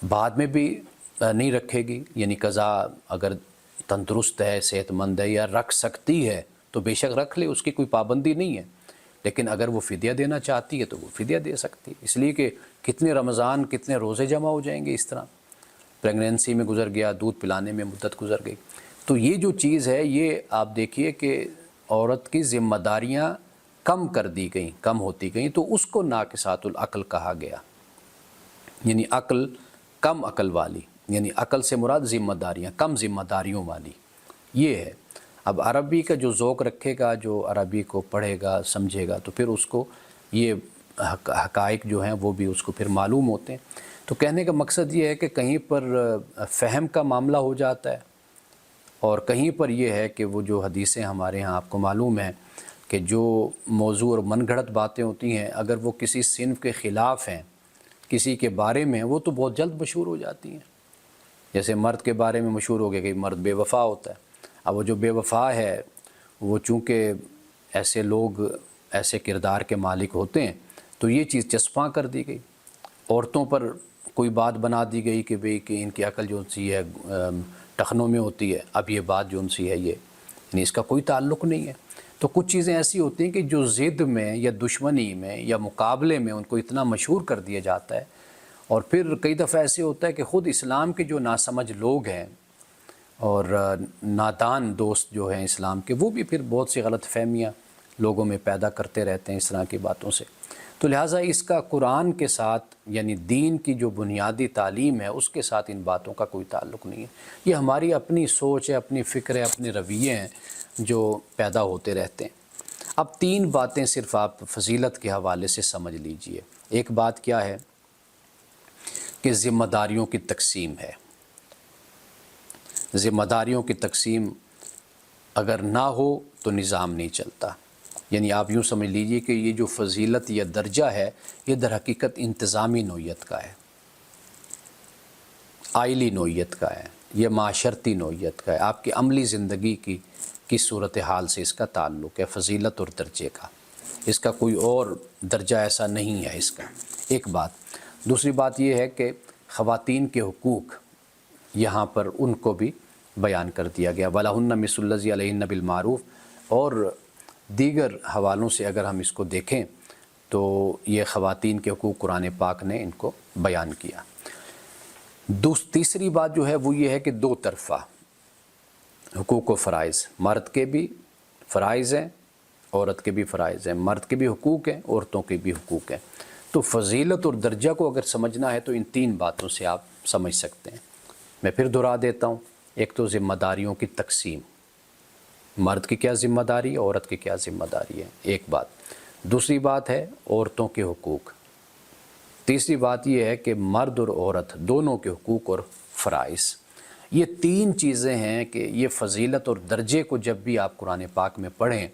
بعد میں بھی نہیں رکھے گی، یعنی قضا اگر تندرست ہے، صحت مند ہے یا رکھ سکتی ہے تو بے شک رکھ لے، اس کی کوئی پابندی نہیں ہے، لیکن اگر وہ فدیہ دینا چاہتی ہے تو وہ فدیہ دے سکتی ہے، اس لیے کہ کتنے رمضان کتنے روزے جمع ہو جائیں گے اس طرح، پریگنینسی میں گزر گیا، دودھ پلانے میں مدت گزر گئی۔ تو یہ جو چیز ہے یہ آپ دیکھیے کہ عورت کی ذمہ داریاں کم کر دی گئیں، کم ہوتی گئیں، تو اس کو ناقصات العقل کہا گیا، یعنی عقل کم عقل والی، یعنی عقل سے مراد ذمہ داریاں، کم ذمہ داریوں والی، یہ ہے۔ اب عربی کا جو ذوق رکھے گا، جو عربی کو پڑھے گا سمجھے گا، تو پھر اس کو یہ حقائق جو ہیں وہ بھی اس کو پھر معلوم ہوتے ہیں۔ تو کہنے کا مقصد یہ ہے کہ کہیں پر فہم کا معاملہ ہو جاتا ہے، اور کہیں پر یہ ہے کہ وہ جو حدیثیں ہمارے ہاں آپ کو معلوم ہیں کہ جو موضوع اور من گھڑت باتیں ہوتی ہیں، اگر وہ کسی صنف کے خلاف ہیں، کسی کے بارے میں، وہ تو بہت جلد مشہور ہو جاتی ہیں۔ جیسے مرد کے بارے میں مشہور ہو گیا کہ مرد بے وفا ہوتا ہے، اب وہ جو بے وفا ہے وہ چونکہ ایسے لوگ ایسے کردار کے مالک ہوتے ہیں تو یہ چیز چسپاں کر دی گئی، عورتوں پر کوئی بات بنا دی گئی کہ بھئی کہ ان کی عقل جو سی ہے ٹخنوں میں ہوتی ہے، اب یہ بات جو سی ہے یہ یعنی اس کا کوئی تعلق نہیں ہے۔ تو کچھ چیزیں ایسی ہوتی ہیں کہ جو ضد میں یا دشمنی میں یا مقابلے میں ان کو اتنا مشہور کر دیا جاتا ہے، اور پھر کئی دفعہ ایسے ہوتا ہے کہ خود اسلام کے جو ناسمجھ لوگ ہیں اور نادان دوست جو ہیں اسلام کے، وہ بھی پھر بہت سی غلط فہمیاں لوگوں میں پیدا کرتے رہتے ہیں اس طرح کی باتوں سے۔ تو لہٰذا اس کا قرآن کے ساتھ، یعنی دین کی جو بنیادی تعلیم ہے اس کے ساتھ ان باتوں کا کوئی تعلق نہیں ہے، یہ ہماری اپنی سوچ ہے، اپنی فکر ہے، اپنے رویے ہیں جو پیدا ہوتے رہتے ہیں۔ اب 3 باتیں صرف آپ فضیلت کے حوالے سے سمجھ لیجئے۔ ایک بات کیا ہے کہ ذمہ داریوں کی تقسیم ہے۔ ذمہ داریوں کی تقسیم اگر نہ ہو تو نظام نہیں چلتا، یعنی آپ یوں سمجھ لیجئے کہ یہ جو فضیلت یا درجہ ہے یہ در حقیقت انتظامی نوعیت کا ہے، آئلی نوعیت کا ہے، یہ معاشرتی نوعیت کا ہے، آپ کی عملی زندگی کی صورتحال سے اس کا تعلق ہے، فضیلت اور درجے کا، اس کا کوئی اور درجہ ایسا نہیں ہے اس کا۔ ایک بات۔ دوسری بات یہ ہے کہ خواتین کے حقوق یہاں پر ان کو بھی بیان کر دیا گیا، وَلَهُنَّ مِثْلُ الَّذِي عَلَيْهِنَّ بِالْمَعْرُوفِ، اور دیگر حوالوں سے اگر ہم اس کو دیکھیں تو یہ خواتین کے حقوق قرآن پاک نے ان کو بیان کیا۔ تیسری بات جو ہے وہ یہ ہے کہ 2 طرفہ حقوق و فرائض، مرد کے بھی فرائض ہیں، عورت کے بھی فرائض ہیں، مرد کے بھی حقوق ہیں، عورتوں کے بھی حقوق ہیں۔ تو فضیلت اور درجہ کو اگر سمجھنا ہے تو ان 3 باتوں سے آپ سمجھ سکتے ہیں۔ میں پھر دہرا دیتا ہوں، ایک تو ذمہ داریوں کی تقسیم، مرد کی کیا ذمہ داری ہے، عورت کی کیا ذمہ داری ہے، ایک بات۔ دوسری بات ہے عورتوں کے حقوق۔ تیسری بات یہ ہے کہ مرد اور عورت دونوں کے حقوق اور فرائض۔ یہ 3 چیزیں ہیں کہ یہ فضیلت اور درجے کو جب بھی آپ قرآن پاک میں پڑھیں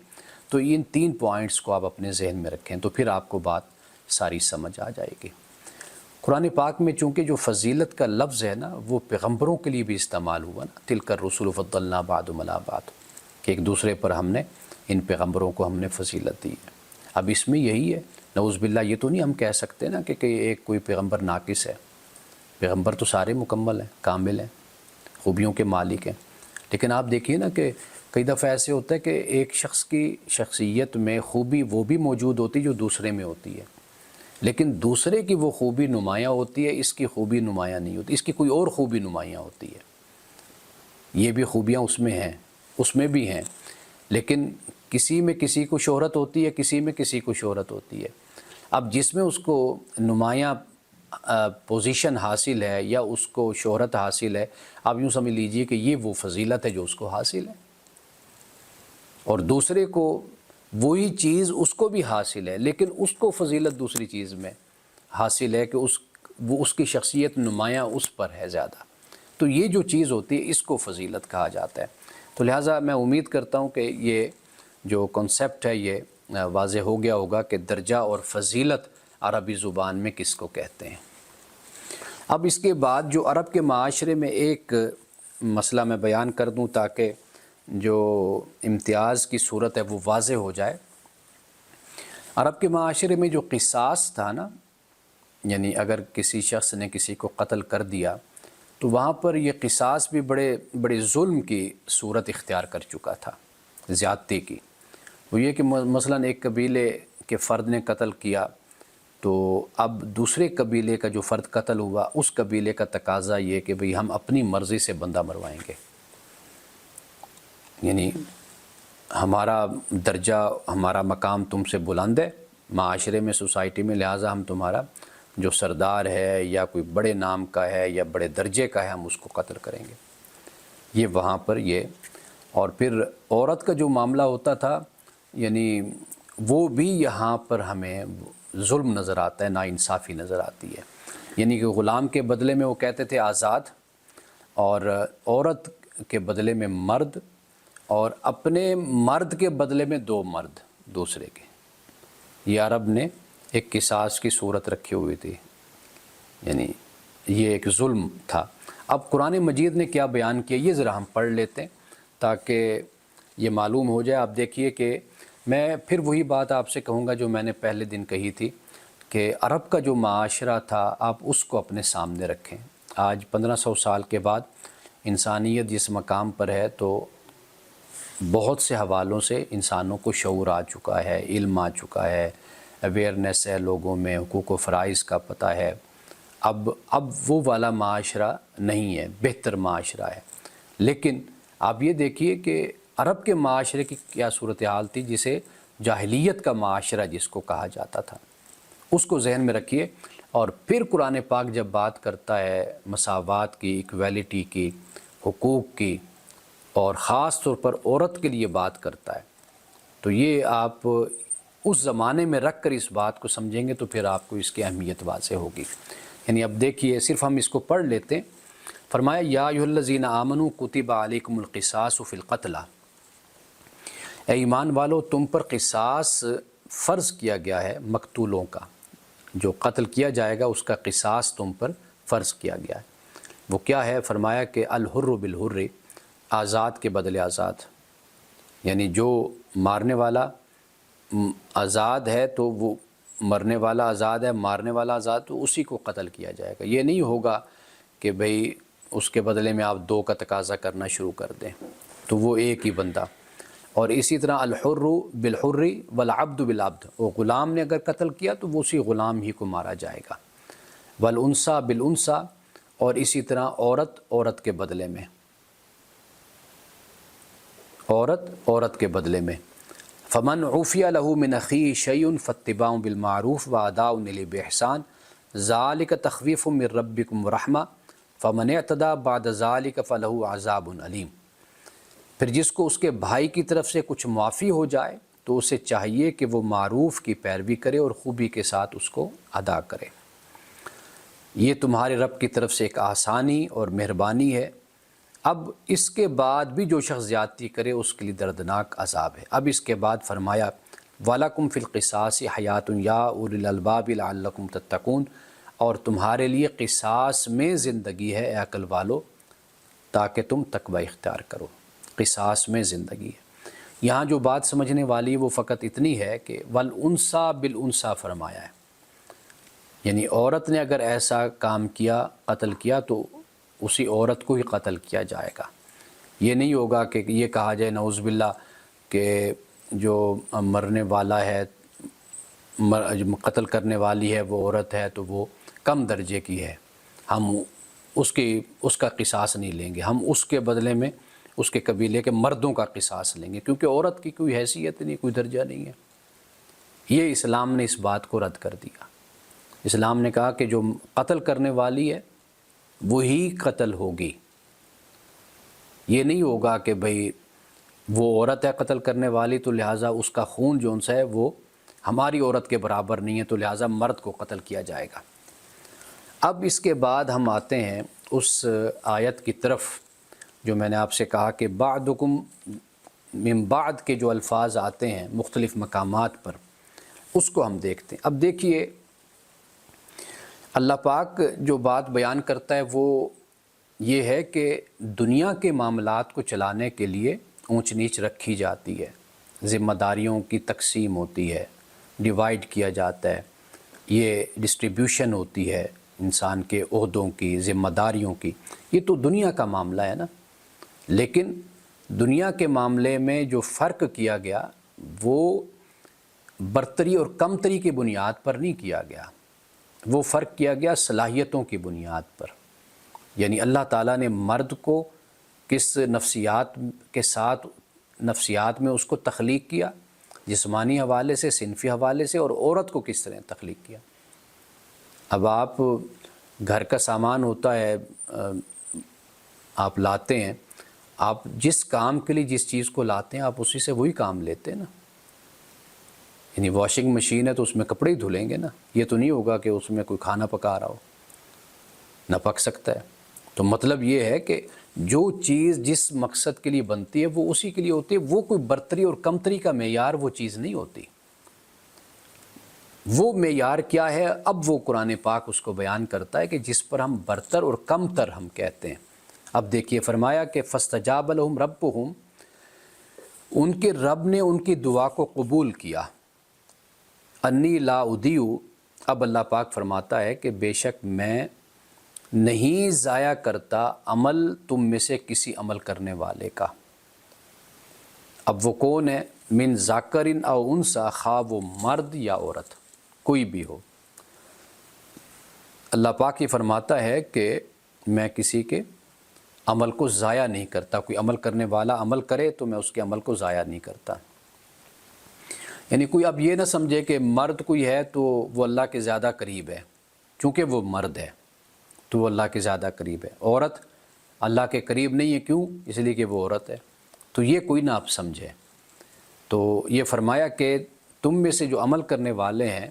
تو ان 3 پوائنٹس کو آپ اپنے ذہن میں رکھیں تو پھر آپ کو بات ساری سمجھ آ جائے گی۔ قرآن پاک میں چونکہ جو فضیلت کا لفظ ہے نا وہ پیغمبروں کے لیے بھی استعمال ہوا نا، تلک الرسل فضلنا بعضهم علی بعض، کہ ایک دوسرے پر ہم نے ان پیغمبروں کو ہم نے فضیلت دی ہے۔ اب اس میں یہی ہے، نعوذ باللہ یہ تو نہیں ہم کہہ سکتے نا کہ ایک کوئی پیغمبر ناقص ہے، پیغمبر تو سارے مکمل ہیں، کامل ہیں، خوبیوں کے مالک ہیں۔ لیکن آپ دیکھیے نا کہ کئی دفعہ ایسے ہوتا ہے کہ ایک شخص کی شخصیت میں خوبی وہ بھی موجود ہوتی ہے جو دوسرے میں ہوتی ہے، لیکن دوسرے کی وہ خوبی نمایاں ہوتی ہے، اس کی خوبی نمایاں نہیں ہوتی، اس کی کوئی اور خوبی نمایاں ہوتی ہے۔ یہ بھی خوبیاں اس میں ہیں، اس میں بھی ہیں، لیکن کسی میں کسی کو شہرت ہوتی ہے، کسی میں کسی کو شہرت ہوتی ہے۔ اب جس میں اس کو نمایاں پوزیشن حاصل ہے یا اس کو شہرت حاصل ہے، آپ یوں سمجھ لیجئے کہ یہ وہ فضیلت ہے جو اس کو حاصل ہے، اور دوسرے کو وہی چیز اس کو بھی حاصل ہے لیکن اس کو فضیلت دوسری چیز میں حاصل ہے کہ وہ اس کی شخصیت نمایاں اس پر ہے زیادہ، تو یہ جو چیز ہوتی ہے اس کو فضیلت کہا جاتا ہے۔ تو لہٰذا میں امید کرتا ہوں کہ یہ جو کنسیپٹ ہے یہ واضح ہو گیا ہوگا کہ درجہ اور فضیلت عربی زبان میں کس کو کہتے ہیں۔ اب اس کے بعد جو عرب کے معاشرے میں ایک مسئلہ میں بیان کر دوں تاکہ جو امتیاز کی صورت ہے وہ واضح ہو جائے۔ عرب کے معاشرے میں جو قصاص تھا نا، یعنی اگر کسی شخص نے کسی کو قتل کر دیا تو وہاں پر یہ قصاص بھی بڑے ظلم کی صورت اختیار کر چکا تھا، زیادتی کی۔ وہ یہ کہ مثلا ایک قبیلے کے فرد نے قتل کیا تو اب دوسرے قبیلے کا جو فرد قتل ہوا، اس قبیلے کا تقاضا یہ کہ بھئی ہم اپنی مرضی سے بندہ مروائیں گے، یعنی ہمارا درجہ، ہمارا مقام تم سے بلند ہے معاشرے میں، سوسائٹی میں، لہٰذا ہم تمہارا جو سردار ہے یا کوئی بڑے نام کا ہے یا بڑے درجے کا ہے ہم اس کو قتل کریں گے۔ یہ وہاں پر یہ، اور پھر عورت کا جو معاملہ ہوتا تھا، یعنی وہ بھی یہاں پر ہمیں ظلم نظر آتا ہے، ناانصافی نظر آتی ہے۔ یعنی کہ غلام کے بدلے میں وہ کہتے تھے آزاد، اور عورت کے بدلے میں مرد، اور اپنے مرد کے بدلے میں دو مرد دوسرے کے۔ یہ عرب نے ایک قصاص کی صورت رکھی ہوئی تھی، یعنی یہ ایک ظلم تھا۔ اب قرآن مجید نے کیا بیان کیا یہ ذرا ہم پڑھ لیتے ہیں تاکہ یہ معلوم ہو جائے۔ آپ دیکھیے کہ میں پھر وہی بات آپ سے کہوں گا جو میں نے پہلے دن کہی تھی کہ عرب کا جو معاشرہ تھا آپ اس کو اپنے سامنے رکھیں۔ آج 1500 سال کے بعد انسانیت جس مقام پر ہے تو بہت سے حوالوں سے انسانوں کو شعور آ چکا ہے، علم آ چکا ہے، اویئرنیس ہے لوگوں میں، حقوق و فرائض کا پتہ ہے۔ اب وہ والا معاشرہ نہیں ہے، بہتر معاشرہ ہے۔ لیکن آپ یہ دیکھیے کہ عرب کے معاشرے کی کیا صورتحال تھی، جسے جاہلیت کا معاشرہ جس کو کہا جاتا تھا، اس کو ذہن میں رکھیے۔ اور پھر قرآن پاک جب بات کرتا ہے مساوات کی، ایکویلٹی کی، حقوق کی، اور خاص طور پر عورت کے لیے بات کرتا ہے، تو یہ آپ اس زمانے میں رکھ کر اس بات کو سمجھیں گے تو پھر آپ کو اس کی اہمیت واضح ہوگی۔ یعنی اب دیکھیے، صرف ہم اس کو پڑھ لیتے ہیں۔ فرمایا یا ایھا الذین آمنوا کتب علیکم القصاص فی القتلى، اے ایمان والو تم پر قصاص فرض کیا گیا ہے مقتولوں کا، جو قتل کیا جائے گا اس کا قصاص تم پر فرض کیا گیا ہے۔ وہ کیا ہے؟ فرمایا کہ الحر بالحر، آزاد کے بدلے آزاد، یعنی جو مارنے والا آزاد ہے تو وہ مرنے والا آزاد ہے، مارنے والا آزاد، تو اسی کو قتل کیا جائے گا۔ یہ نہیں ہوگا کہ بھئی اس کے بدلے میں آپ دو کا تقاضا کرنا شروع کر دیں، تو وہ ایک ہی بندہ۔ اور اسی طرح الحر بالحر والعبد بالعبد، وہ غلام نے اگر قتل کیا تو وہ اسی غلام ہی کو مارا جائے گا۔ والانثی بالانثی، اور اسی طرح عورت کے بدلے میں، عورت کے بدلے میں۔ فمن عفی لہ من اخیہ شیء فاتباع بالمعروف واداء الیہ باحسان ذلک تخویف من ربکم ورحمہ فمن اعتدی بعد ذلک فلہ عذاب علیم۔ پھر جس کو اس کے بھائی کی طرف سے کچھ معافی ہو جائے تو اسے چاہیے کہ وہ معروف کی پیروی کرے اور خوبی کے ساتھ اس کو ادا کرے، یہ تمہارے رب کی طرف سے ایک آسانی اور مہربانی ہے۔ اب اس کے بعد بھی جو شخص زیادتی کرے اس کے لیے دردناک عذاب ہے۔ اب اس کے بعد فرمایا وَلَكُمْ فِي الْقِصَاصِ حَيَاةٌ يَا أُولِي الْأَلْبَابِ لَعَلَّكُمْ تَتَّقُونَ، اور تمہارے لیے قصاص میں زندگی ہے اے عقل والو تاکہ تم تقوی اختیار کرو۔ قصاص میں زندگی ہے۔ یہاں جو بات سمجھنے والی ہے وہ فقط اتنی ہے کہ وَالْأُنثىٰ بِالْأُنثىٰ فرمایا ہے، یعنی عورت نے اگر ایسا کام کیا، قتل کیا، تو اسی عورت کو ہی قتل کیا جائے گا۔ یہ نہیں ہوگا کہ یہ کہا جائے نعوذ باللہ کہ جو مرنے والا ہے، قتل کرنے والی ہے وہ عورت ہے تو وہ کم درجے کی ہے، ہم اس کا قصاص نہیں لیں گے، ہم اس کے بدلے میں اس کے قبیلے کے مردوں کا قصاص لیں گے، کیونکہ عورت کی کوئی حیثیت نہیں، کوئی درجہ نہیں ہے۔ یہ اسلام نے اس بات کو رد کر دیا۔ اسلام نے کہا کہ جو قتل کرنے والی ہے وہی قتل ہوگی۔ یہ نہیں ہوگا کہ بھئی وہ عورت ہے قتل کرنے والی تو لہٰذا اس کا خون جو ہے وہ ہماری عورت کے برابر نہیں ہے تو لہٰذا مرد کو قتل کیا جائے گا۔ اب اس کے بعد ہم آتے ہیں اس آیت کی طرف جو میں نے آپ سے کہا کہ بعدکم من بعد کے جو الفاظ آتے ہیں مختلف مقامات پر، اس کو ہم دیکھتے ہیں۔ اب دیکھیے اللہ پاک جو بات بیان کرتا ہے وہ یہ ہے کہ دنیا کے معاملات کو چلانے کے لیے اونچ نیچ رکھی جاتی ہے، ذمہ داریوں کی تقسیم ہوتی ہے، ڈیوائڈ کیا جاتا ہے، یہ ڈسٹریبیوشن ہوتی ہے انسان کے عہدوں کی، ذمہ داریوں کی، یہ تو دنیا کا معاملہ ہے نا۔ لیکن دنیا کے معاملے میں جو فرق کیا گیا وہ برتری اور کمتری کی بنیاد پر نہیں کیا گیا، وہ فرق کیا گیا صلاحیتوں کی بنیاد پر۔ یعنی اللہ تعالیٰ نے مرد کو کس نفسیات کے ساتھ، نفسیات میں اس کو تخلیق کیا، جسمانی حوالے سے، صنفی حوالے سے، اور عورت کو کس طرح تخلیق کیا۔ اب آپ گھر کا سامان ہوتا ہے، آپ لاتے ہیں، آپ جس کام کے لیے جس چیز کو لاتے ہیں آپ اسی سے وہی کام لیتے ہیں نا۔ یعنی واشنگ مشین ہے تو اس میں کپڑے ہی دھلیں گے نا، یہ تو نہیں ہوگا کہ اس میں کوئی کھانا پکا رہا ہو، نہ پک سکتا ہے۔ تو مطلب یہ ہے کہ جو چیز جس مقصد کے لیے بنتی ہے وہ اسی کے لیے ہوتی ہے، وہ کوئی برتری اور کمتری کا معیار وہ چیز نہیں ہوتی۔ وہ معیار کیا ہے، اب وہ قرآن پاک اس کو بیان کرتا ہے کہ جس پر ہم برتر اور کمتر ہم کہتے ہیں۔ اب دیکھیے فرمایا کہ فاستجاب لهم ربهم، ان کے رب نے ان کی دعا کو قبول کیا۔ انی لا اضیع، اب اللہ پاک فرماتا ہے کہ بے شک میں نہیں ضائع کرتا عمل تم میں سے کسی عمل کرنے والے کا۔ اب وہ کون ہے؟ من ذکر او انثی، خواہ وہ مرد یا عورت کوئی بھی ہو۔ اللہ پاک یہ فرماتا ہے کہ میں کسی کے عمل کو ضائع نہیں کرتا، کوئی عمل کرنے والا عمل کرے تو میں اس کے عمل کو ضائع نہیں کرتا۔ یعنی کوئی اب یہ نہ سمجھے کہ مرد کوئی ہے تو وہ اللہ کے زیادہ قریب ہے، چونکہ وہ مرد ہے تو وہ اللہ کے زیادہ قریب ہے، عورت اللہ کے قریب نہیں ہے، کیوں؟ اس لیے کہ وہ عورت ہے۔ تو یہ کوئی نہ آپ سمجھے۔ تو یہ فرمایا کہ تم میں سے جو عمل کرنے والے ہیں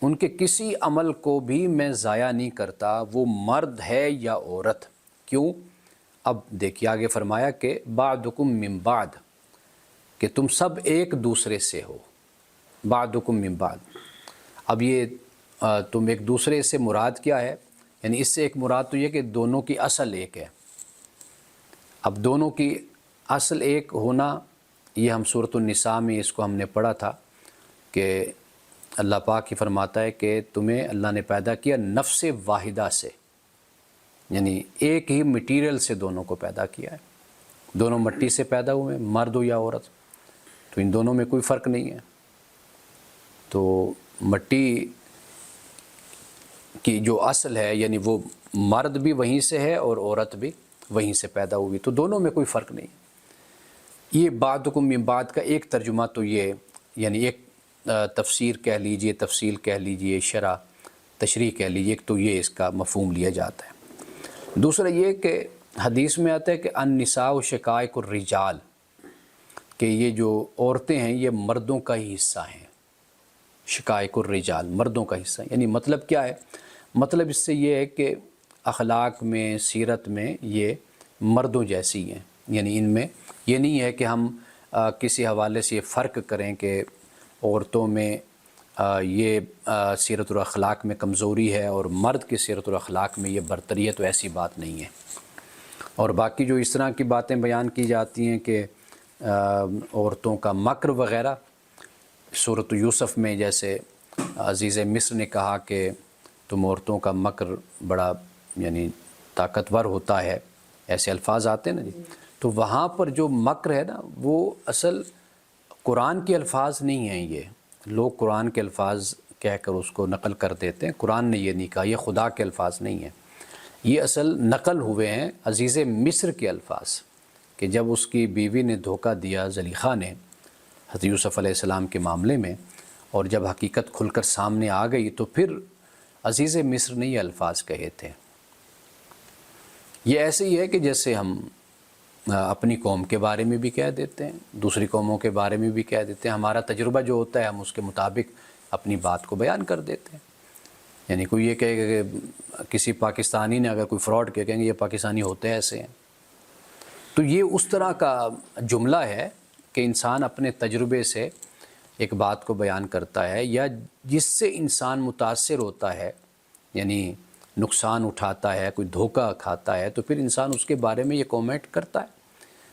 ان کے کسی عمل کو بھی میں ضائع نہیں کرتا، وہ مرد ہے یا عورت۔ کیوں؟ اب دیکھیے آگے فرمایا کہ بعدکم من بعد، کہ تم سب ایک دوسرے سے ہو، بعدکم من بعد۔ اب یہ تم ایک دوسرے سے مراد کیا ہے؟ یعنی اس سے ایک مراد تو یہ کہ دونوں کی اصل ایک ہے۔ اب دونوں کی اصل ایک ہونا، یہ ہم سورۃ النساء میں اس کو ہم نے پڑھا تھا کہ اللہ پاک ہی فرماتا ہے کہ تمہیں اللہ نے پیدا کیا نفس واحدہ سے، یعنی ایک ہی مٹیریل سے دونوں کو پیدا کیا ہے، دونوں مٹی سے پیدا ہوئے، مرد ہو یا عورت، تو ان دونوں میں کوئی فرق نہیں ہے۔ تو مٹی کی جو اصل ہے یعنی وہ مرد بھی وہیں سے ہے اور عورت بھی وہیں سے پیدا ہوئی، تو دونوں میں کوئی فرق نہیں۔ یہ بعدکم من بعد کا ایک ترجمہ تو یہ، یعنی ایک تفسیر کہہ لیجئے، تفصیل کہہ لیجئے، شرح تشریح کہہ لیجئے، تو یہ اس کا مفہوم لیا جاتا ہے۔ دوسرا یہ کہ حدیث میں آتا ہے کہ النساء شقائق الرجال، کہ یہ جو عورتیں ہیں یہ مردوں کا ہی حصہ ہیں، شقائق الرجال مردوں کا حصہ، یعنی مطلب کیا ہے؟ مطلب اس سے یہ ہے کہ اخلاق میں، سیرت میں یہ مردوں جیسی ہیں، یعنی ان میں یہ نہیں ہے کہ ہم کسی حوالے سے یہ فرق کریں کہ عورتوں میں یہ سیرت و اخلاق میں کمزوری ہے اور مرد کی سیرت و اخلاق میں یہ برتری ہے، تو ایسی بات نہیں ہے۔ اور باقی جو اس طرح کی باتیں بیان کی جاتی ہیں کہ عورتوں کا مکر وغیرہ، سورۃ یوسف میں جیسے عزیز مصر نے کہا کہ تم عورتوں کا مکر بڑا یعنی طاقتور ہوتا ہے، ایسے الفاظ آتے ہیں نا جی، تو وہاں پر جو مکر ہے نا وہ اصل قرآن کے الفاظ نہیں ہیں، یہ لوگ قرآن کے الفاظ کہہ کر اس کو نقل کر دیتے ہیں، قرآن نے یہ نہیں کہا، یہ خدا کے الفاظ نہیں ہیں، یہ اصل نقل ہوئے ہیں عزیز مصر کے الفاظ، کہ جب اس کی بیوی نے دھوکہ دیا زلیخا نے حضرت یوسف علیہ السلام کے معاملے میں، اور جب حقیقت کھل کر سامنے آ گئی تو پھر عزیز مصر نے یہ الفاظ کہے تھے۔ یہ ایسے ہی ہے کہ جیسے ہم اپنی قوم کے بارے میں بھی کہہ دیتے ہیں، دوسری قوموں کے بارے میں بھی کہہ دیتے ہیں، ہمارا تجربہ جو ہوتا ہے ہم اس کے مطابق اپنی بات کو بیان کر دیتے ہیں۔ یعنی کوئی یہ کہے کہ کسی پاکستانی نے اگر کوئی فراڈ کہیں گے یہ پاکستانی ہوتے ایسے ہیں، تو یہ اس طرح کا جملہ ہے کہ انسان اپنے تجربے سے ایک بات کو بیان کرتا ہے، یا جس سے انسان متاثر ہوتا ہے، یعنی نقصان اٹھاتا ہے، کوئی دھوکہ کھاتا ہے، تو پھر انسان اس کے بارے میں یہ کومنٹ کرتا ہے۔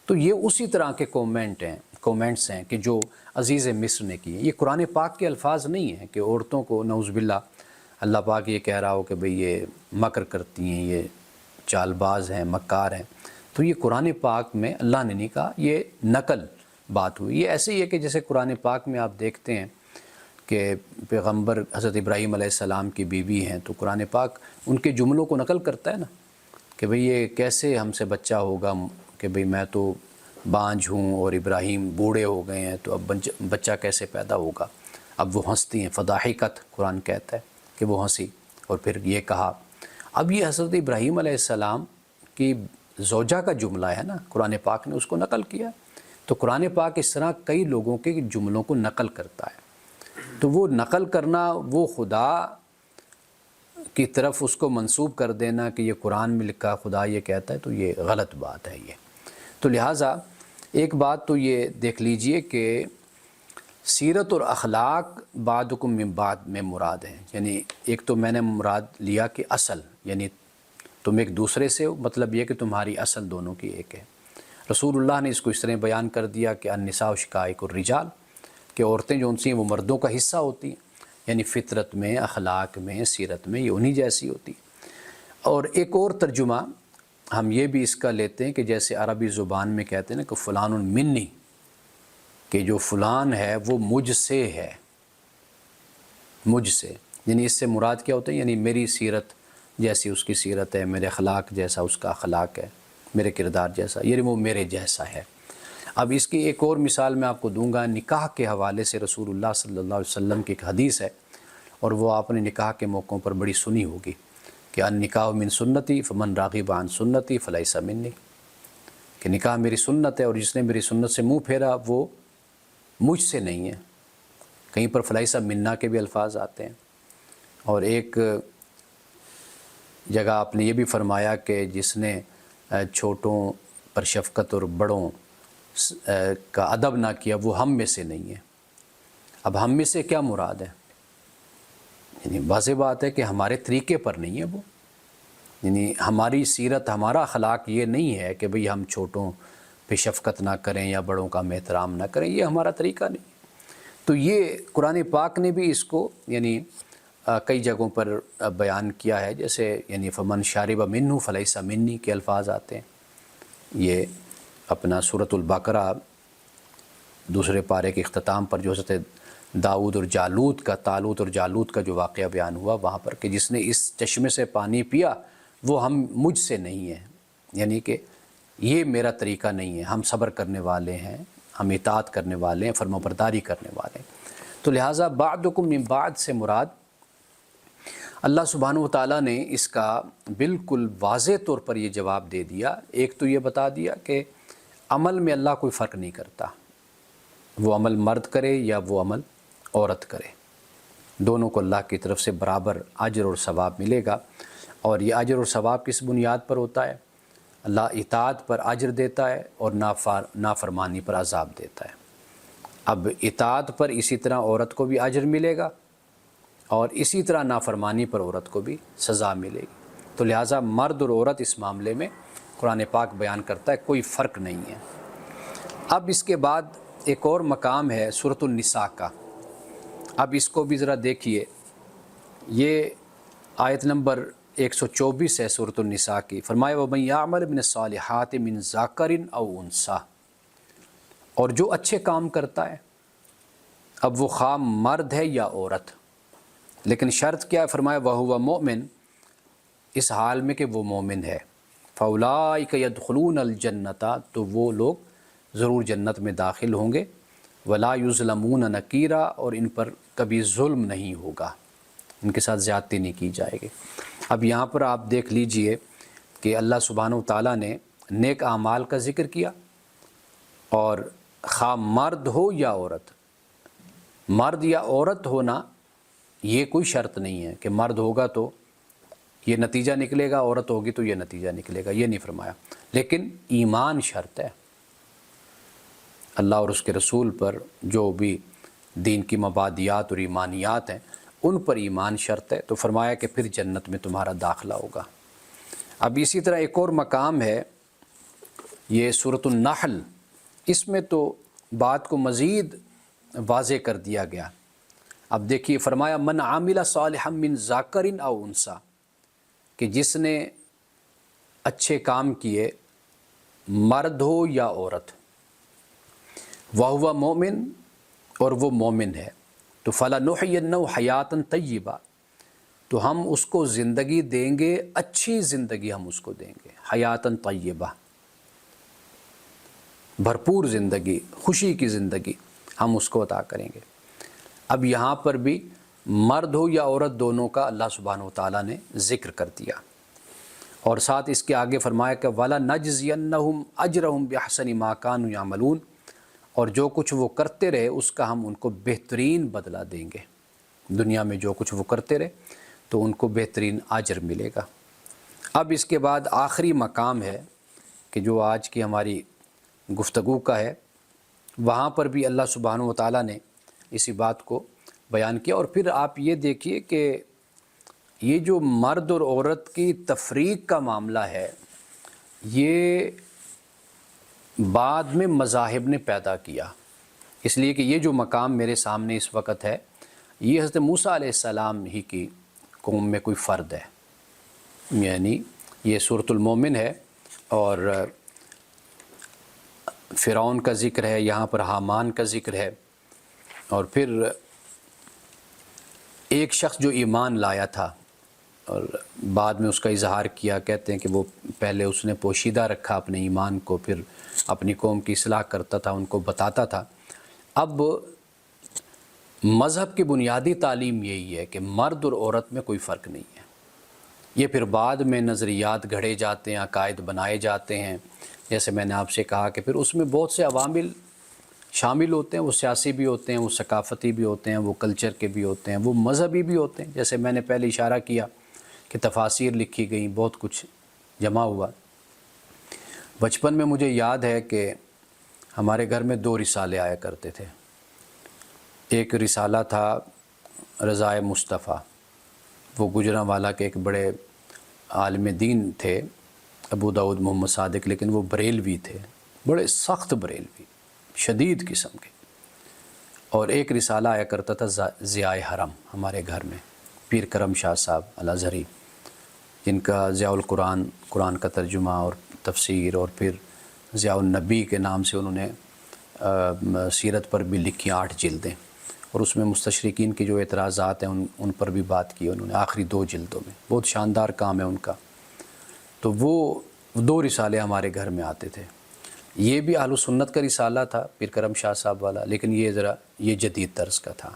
تو یہ اسی طرح کے کومنٹس ہیں کہ جو عزیز مصر نے کی ہیں۔ یہ قرآن پاک کے الفاظ نہیں ہیں کہ عورتوں کو نعوذ باللہ اللہ پاک یہ کہہ رہا ہو کہ بھئی یہ مکر کرتی ہیں، یہ چال باز ہیں، مکار ہیں۔ تو یہ قرآن پاک میں اللہ نے نہیں کہا، یہ نقل بات ہوئی۔ یہ ایسے ہی ہے کہ جیسے قرآن پاک میں آپ دیکھتے ہیں کہ پیغمبر حضرت ابراہیم علیہ السلام کی بیوی ہیں، تو قرآن پاک ان کے جملوں کو نقل کرتا ہے نا کہ بھئی یہ کیسے ہم سے بچہ ہوگا، کہ بھئی میں تو بانجھ ہوں اور ابراہیم بوڑھے ہو گئے ہیں، تو اب بچہ کیسے پیدا ہوگا۔ اب وہ ہنستی ہیں، فضاحکت قرآن کہتا ہے کہ وہ ہنسی، اور پھر یہ کہا۔ اب یہ حضرت ابراہیم علیہ السلام کی زوجہ کا جملہ ہے نا، قرآن پاک نے اس کو نقل کیا۔ تو قرآن پاک اس طرح کئی لوگوں کے جملوں کو نقل کرتا ہے، تو وہ نقل کرنا، وہ خدا کی طرف اس کو منسوب کر دینا کہ یہ قرآن میں لکھا خدا یہ کہتا ہے، تو یہ غلط بات ہے یہ۔ تو لہٰذا ایک بات تو یہ دیکھ لیجئے کہ سیرت اور اخلاق بعضکم من بعض میں مراد ہیں، یعنی ایک تو میں نے مراد لیا کہ اصل، یعنی تم ایک دوسرے سے ہو، مطلب یہ کہ تمہاری اصل دونوں کی ایک ہے۔ رسول اللہ نے اس کو اس طرح بیان کر دیا کہ النساء شقائق الرجال، کہ عورتیں جو ان سی ہیں وہ مردوں کا حصہ ہوتی ہیں، یعنی فطرت میں، اخلاق میں، سیرت میں یہ انہی جیسی ہوتی ہے۔ اور ایک اور ترجمہ ہم یہ بھی اس کا لیتے ہیں کہ جیسے عربی زبان میں کہتے ہیں نا کہ فلان منی، کہ جو فلان ہے وہ مجھ سے ہے، مجھ سے، یعنی اس سے مراد کیا ہوتا ہے، یعنی میری سیرت جیسی اس کی سیرت ہے، میرے اخلاق جیسا اس کا اخلاق ہے، میرے کردار جیسا، یعنی وہ میرے جیسا ہے۔ اب اس کی ایک اور مثال میں آپ کو دوں گا، نکاح کے حوالے سے رسول اللہ صلی اللہ علیہ وسلم کی ایک حدیث ہے، اور وہ آپ نے نکاح کے موقعوں پر بڑی سنی ہوگی کہ النکاح من سنتی فمن راغب عن سنتی فلیس منی، کہ نکاح میری سنت ہے اور جس نے میری سنت سے منہ پھیرا وہ مجھ سے نہیں ہے۔ کہیں پر فلیس منا کے بھی الفاظ آتے ہیں، اور ایک جگہ آپ نے یہ بھی فرمایا کہ جس نے چھوٹوں پر شفقت اور بڑوں کا ادب نہ کیا وہ ہم میں سے نہیں ہے۔ اب ہم میں سے کیا مراد ہے؟ یعنی واضح بات ہے کہ ہمارے طریقے پر نہیں ہے وہ، یعنی ہماری سیرت، ہمارا اخلاق یہ نہیں ہے کہ بھئی ہم چھوٹوں پہ شفقت نہ کریں یا بڑوں کا ہم احترام نہ کریں، یہ ہمارا طریقہ نہیں۔ تو یہ قرآن پاک نے بھی اس کو یعنی کئی جگہوں پر بیان کیا ہے، جیسے یعنی فمن شارب منہ فلیس منی کے الفاظ آتے ہیں۔ یہ اپنا سورۃ البقرہ دوسرے پارے کے اختتام پر جو حضرت داؤد اور جالوت کا، طالوت اور جالوت کا جو واقعہ بیان ہوا وہاں پر، کہ جس نے اس چشمے سے پانی پیا وہ مجھ سے نہیں ہے، یعنی کہ یہ میرا طریقہ نہیں ہے، ہم صبر کرنے والے ہیں، ہم اطاعت کرنے والے ہیں، فرمانبرداری کرنے والے ہیں۔ تو لہٰذا بعضکم من بعض سے مراد اللہ سبحانہ وتعالیٰ نے اس کا بالکل واضح طور پر یہ جواب دے دیا۔ ایک تو یہ بتا دیا کہ عمل میں اللہ کوئی فرق نہیں کرتا، وہ عمل مرد کرے یا وہ عمل عورت کرے، دونوں کو اللہ کی طرف سے برابر اجر اور ثواب ملے گا۔ اور یہ اجر اور ثواب کس بنیاد پر ہوتا ہے؟ اللہ اطاعت پر اجر دیتا ہے اور نافرمانی پر عذاب دیتا ہے۔ اب اطاعت پر اسی طرح عورت کو بھی اجر ملے گا، اور اسی طرح نافرمانی پر عورت کو بھی سزا ملے گی۔ تو لہٰذا مرد اور عورت اس معاملے میں قرآن پاک بیان کرتا ہے کوئی فرق نہیں ہے۔ اب اس کے بعد ایک اور مقام ہے سورۃ النساء کا، اب اس کو بھی ذرا دیکھیے، یہ آیت نمبر 124 ہے سورۃ النساء کی۔ فرمایا وَمَن يَعْمَلْ مِنَ الصَّالِحَاتِ مِن ذَكَرٍ أَوْ أُنثَىٰ، اور جو اچھے کام کرتا ہے، اب وہ خواہ مرد ہے یا عورت، لیکن شرط کیا ہے؟ فرمایا وَهُوَ مُؤْمِن، اس حال میں کہ وہ مومن ہے، فَأُولَٰئِكَ يَدْخُلُونَ الْجَنَّةَ، تو وہ لوگ ضرور جنت میں داخل ہوں گے، وَلَا يُظْلَمُونَ نَقِيرًا، اور ان پر کبھی ظلم نہیں ہوگا، ان کے ساتھ زیادتی نہیں کی جائے گی۔ اب یہاں پر آپ دیکھ لیجئے کہ اللہ سبحانہ وتعالیٰ نے نیک اعمال کا ذکر کیا، اور خواہ مرد ہو یا عورت، مرد یا عورت ہونا یہ کوئی شرط نہیں ہے کہ مرد ہوگا تو یہ نتیجہ نکلے گا، عورت ہوگی تو یہ نتیجہ نکلے گا، یہ نہیں فرمایا۔ لیکن ایمان شرط ہے، اللہ اور اس کے رسول پر جو بھی دین کی مبادیات اور ایمانیات ہیں ان پر ایمان شرط ہے، تو فرمایا کہ پھر جنت میں تمہارا داخلہ ہوگا۔ اب اسی طرح ایک اور مقام ہے، یہ سورۃ النحل، اس میں تو بات کو مزید واضح کر دیا گیا۔ اب دیکھیے فرمایا من عامل صالحا من ذکر او انثی، کہ جس نے اچھے کام کیے مرد ہو یا عورت، وَهُوَ مومن، اور وہ مومن ہے، تو فَلَنُحْيِيَنَّهُ حَيَاةً طَيِّبَةً، تو ہم اس کو زندگی دیں گے، اچھی زندگی ہم اس کو دیں گے، حیاتاً طیبہ، بھرپور زندگی، خوشی کی زندگی ہم اس کو عطا کریں گے۔ اب یہاں پر بھی مرد ہو یا عورت دونوں کا اللہ سبحانہ و تعالیٰ نے ذکر کر دیا، اور ساتھ اس کے آگے فرمایا کہ وَلَنَجْزِيَنَّهُمْ أَجْرَهُمْ بِأَحْسَنِ مَا كَانُوا يَعْمَلُونَ، اور جو کچھ وہ کرتے رہے اس کا ہم ان کو بہترین بدلہ دیں گے۔ دنیا میں جو کچھ وہ کرتے رہے تو ان کو بہترین اجر ملے گا۔ اب اس کے بعد آخری مقام ہے کہ جو آج کی ہماری گفتگو کا ہے، وہاں پر بھی اللہ سبحانہ و تعالیٰ نے اسی بات کو بیان کیا۔ اور پھر آپ یہ دیکھیے کہ یہ جو مرد اور عورت کی تفریق کا معاملہ ہے، یہ بعد میں مذاہب نے پیدا کیا، اس لیے کہ یہ جو مقام میرے سامنے اس وقت ہے، یہ حضرت موسیٰ علیہ السلام ہی کی قوم میں کوئی فرد ہے، یعنی یہ سورۃ المومن ہے، اور فرعون کا ذکر ہے، یہاں پر حامان کا ذکر ہے، اور پھر ایک شخص جو ایمان لایا تھا اور بعد میں اس کا اظہار کیا، کہتے ہیں کہ وہ پہلے اس نے پوشیدہ رکھا اپنے ایمان کو، پھر اپنی قوم کی اصلاح کرتا تھا، ان کو بتاتا تھا۔ اب مذہب کی بنیادی تعلیم یہی ہے کہ مرد اور عورت میں کوئی فرق نہیں ہے۔ یہ پھر بعد میں نظریات گھڑے جاتے ہیں، عقائد بنائے جاتے ہیں، جیسے میں نے آپ سے کہا کہ پھر اس میں بہت سے عوامل شامل ہوتے ہیں، وہ سیاسی بھی ہوتے ہیں، وہ ثقافتی بھی ہوتے ہیں، وہ کلچر کے بھی ہوتے ہیں، وہ مذہبی بھی ہوتے ہیں، جیسے میں نے پہلے اشارہ کیا کہ تفاسیر لکھی گئیں، بہت کچھ جمع ہوا۔ بچپن میں مجھے یاد ہے کہ ہمارے گھر میں 2 رسالے آیا کرتے تھے۔ ایک رسالہ تھا رضائے مصطفیٰ، وہ گجرانوالہ کے ایک بڑے عالم دین تھے، ابو داؤد محمد صادق، لیکن وہ بریلوی تھے، بڑے سخت بریلوی، شدید قسم کے۔ اور ایک رسالہ آیا کرتا تھا ضیاء حرم ہمارے گھر میں، پیر کرم شاہ صاحب الازہری، جن کا ضیاء القرآن، قرآن کا ترجمہ اور تفسیر، اور پھر ضیاء النبی کے نام سے انہوں نے سیرت پر بھی لکھی 8 جلدیں، اور اس میں مستشرقین کی جو اعتراضات ہیں ان پر بھی بات کی انہوں نے آخری 2 جلدوں میں، بہت شاندار کام ہے ان کا۔ تو وہ 2 رسالے ہمارے گھر میں آتے تھے۔ یہ بھی اہل سنت کا رسالہ تھا، پیر کرم شاہ صاحب والا، لیکن یہ جدید طرز کا تھا،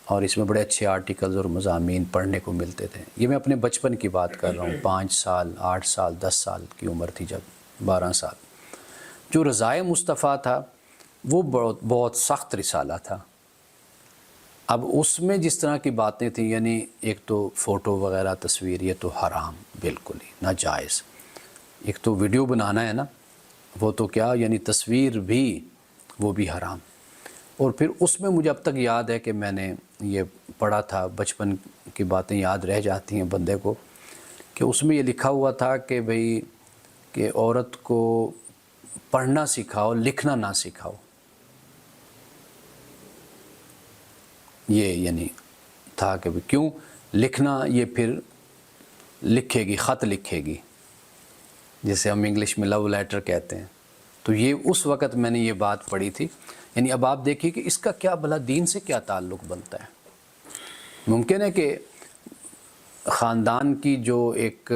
اور اس میں بڑے اچھے آرٹیکلز اور مضامین پڑھنے کو ملتے تھے۔ یہ میں اپنے بچپن کی بات کر رہا ہوں، 5 سال، 8 سال، 10 سال کی عمر تھی جب، 12 سال۔ جو رضائے مصطفیٰ تھا وہ بہت سخت رسالہ تھا۔ اب اس میں جس طرح کی باتیں تھیں، یعنی ایک تو فوٹو وغیرہ تصویر، یہ تو حرام، بالکل ہی ناجائز۔ ایک تو ویڈیو بنانا ہے نا، وہ تو کیا، یعنی تصویر بھی، وہ بھی حرام۔ اور پھر اس میں مجھے اب تک یاد ہے کہ میں نے یہ پڑھا تھا، بچپن کی باتیں یاد رہ جاتی ہیں بندے کو، کہ اس میں یہ لکھا ہوا تھا کہ بھئی کہ عورت کو پڑھنا سکھاؤ، لکھنا نہ سکھاؤ۔ یہ یعنی تھا کہ کیوں لکھنا، یہ پھر لکھے گی، خط لکھے گی، جسے ہم انگلش میں لو لیٹر کہتے ہیں۔ تو یہ اس وقت میں نے یہ بات پڑھی تھی۔ یعنی اب آپ دیکھیے کہ اس کا کیا بھلا دین سے کیا تعلق بنتا ہے۔ ممکن ہے کہ خاندان کی جو ایک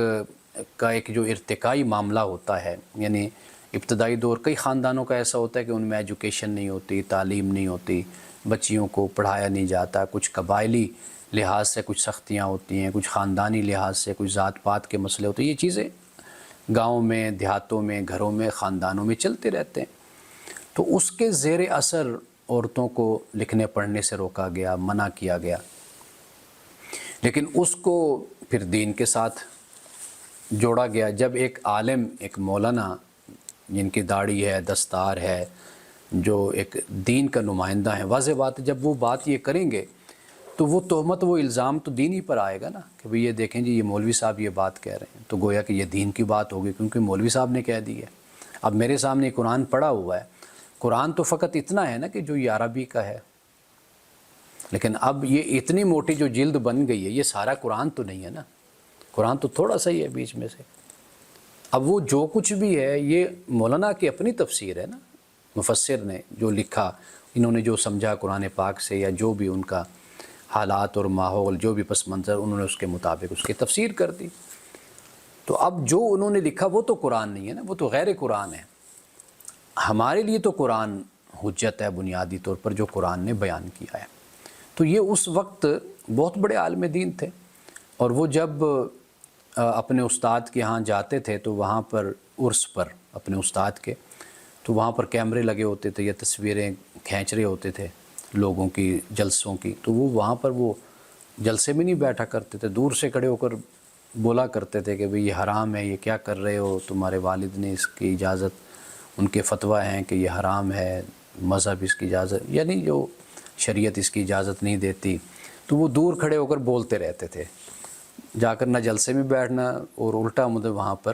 جو ارتقائی معاملہ ہوتا ہے، یعنی ابتدائی دور، کئی خاندانوں کا ایسا ہوتا ہے کہ ان میں ایجوکیشن نہیں ہوتی، تعلیم نہیں ہوتی، بچیوں کو پڑھایا نہیں جاتا، کچھ قبائلی لحاظ سے کچھ سختیاں ہوتی ہیں، کچھ خاندانی لحاظ سے کچھ ذات پات کے مسئلے ہوتے ہیں۔ یہ چیزیں گاؤں میں، دیہاتوں میں، گھروں میں، خاندانوں میں چلتے رہتے ہیں۔ تو اس کے زیر اثر عورتوں کو لکھنے پڑھنے سے روکا گیا، منع کیا گیا، لیکن اس کو پھر دین کے ساتھ جوڑا گیا۔ جب ایک عالم، ایک مولانا جن کی داڑھی ہے، دستار ہے، جو ایک دین کا نمائندہ ہے، واضح بات ہے جب وہ بات یہ کریں گے تو وہ تہمت، وہ الزام تو دین ہی پر آئے گا نا، کہ بھئی یہ دیکھیں جی یہ مولوی صاحب یہ بات کہہ رہے ہیں، تو گویا کہ یہ دین کی بات ہوگی، کیونکہ مولوی صاحب نے کہہ دی ہے۔ اب میرے سامنے قرآن پڑھا ہوا ہے، قرآن تو فقط اتنا ہے نا کہ جو یہ عربی کا ہے، لیکن اب یہ اتنی موٹی جو جلد بن گئی ہے، یہ سارا قرآن تو نہیں ہے نا، قرآن تو تھوڑا سا ہی ہے بیچ میں سے۔ اب وہ جو کچھ بھی ہے یہ مولانا کی اپنی تفسیر ہے نا، مفسر نے جو لکھا، انہوں نے جو سمجھا قرآن پاک سے، یا جو بھی ان کا حالات اور ماحول، جو بھی پس منظر، انہوں نے اس کے مطابق اس کی تفسیر کر دی۔ تو اب جو انہوں نے لکھا وہ تو قرآن نہیں ہے نا، وہ تو غیر قرآن ہے۔ ہمارے لیے تو قرآن حجت ہے بنیادی طور پر، جو قرآن نے بیان کیا ہے۔ تو یہ اس وقت بہت بڑے عالم دین تھے، اور وہ جب اپنے استاد کے ہاں جاتے تھے تو وہاں پر عرس پر اپنے استاد کے، تو وہاں پر کیمرے لگے ہوتے تھے یا تصویریں کھینچ رہے ہوتے تھے لوگوں کی، جلسوں کی، تو وہ وہاں پر وہ جلسے میں نہیں بیٹھا کرتے تھے، دور سے کھڑے ہو کر بولا کرتے تھے کہ بھئی یہ حرام ہے، یہ کیا کر رہے ہو، تمہارے والد نے اس کی اجازت، ان کے فتویٰ ہیں کہ یہ حرام ہے، مذہب اس کی اجازت، یعنی جو شریعت اس کی اجازت نہیں دیتی، تو وہ دور کھڑے ہو کر بولتے رہتے تھے، جا کر نہ جلسے میں بیٹھنا، اور الٹا مدد وہاں پر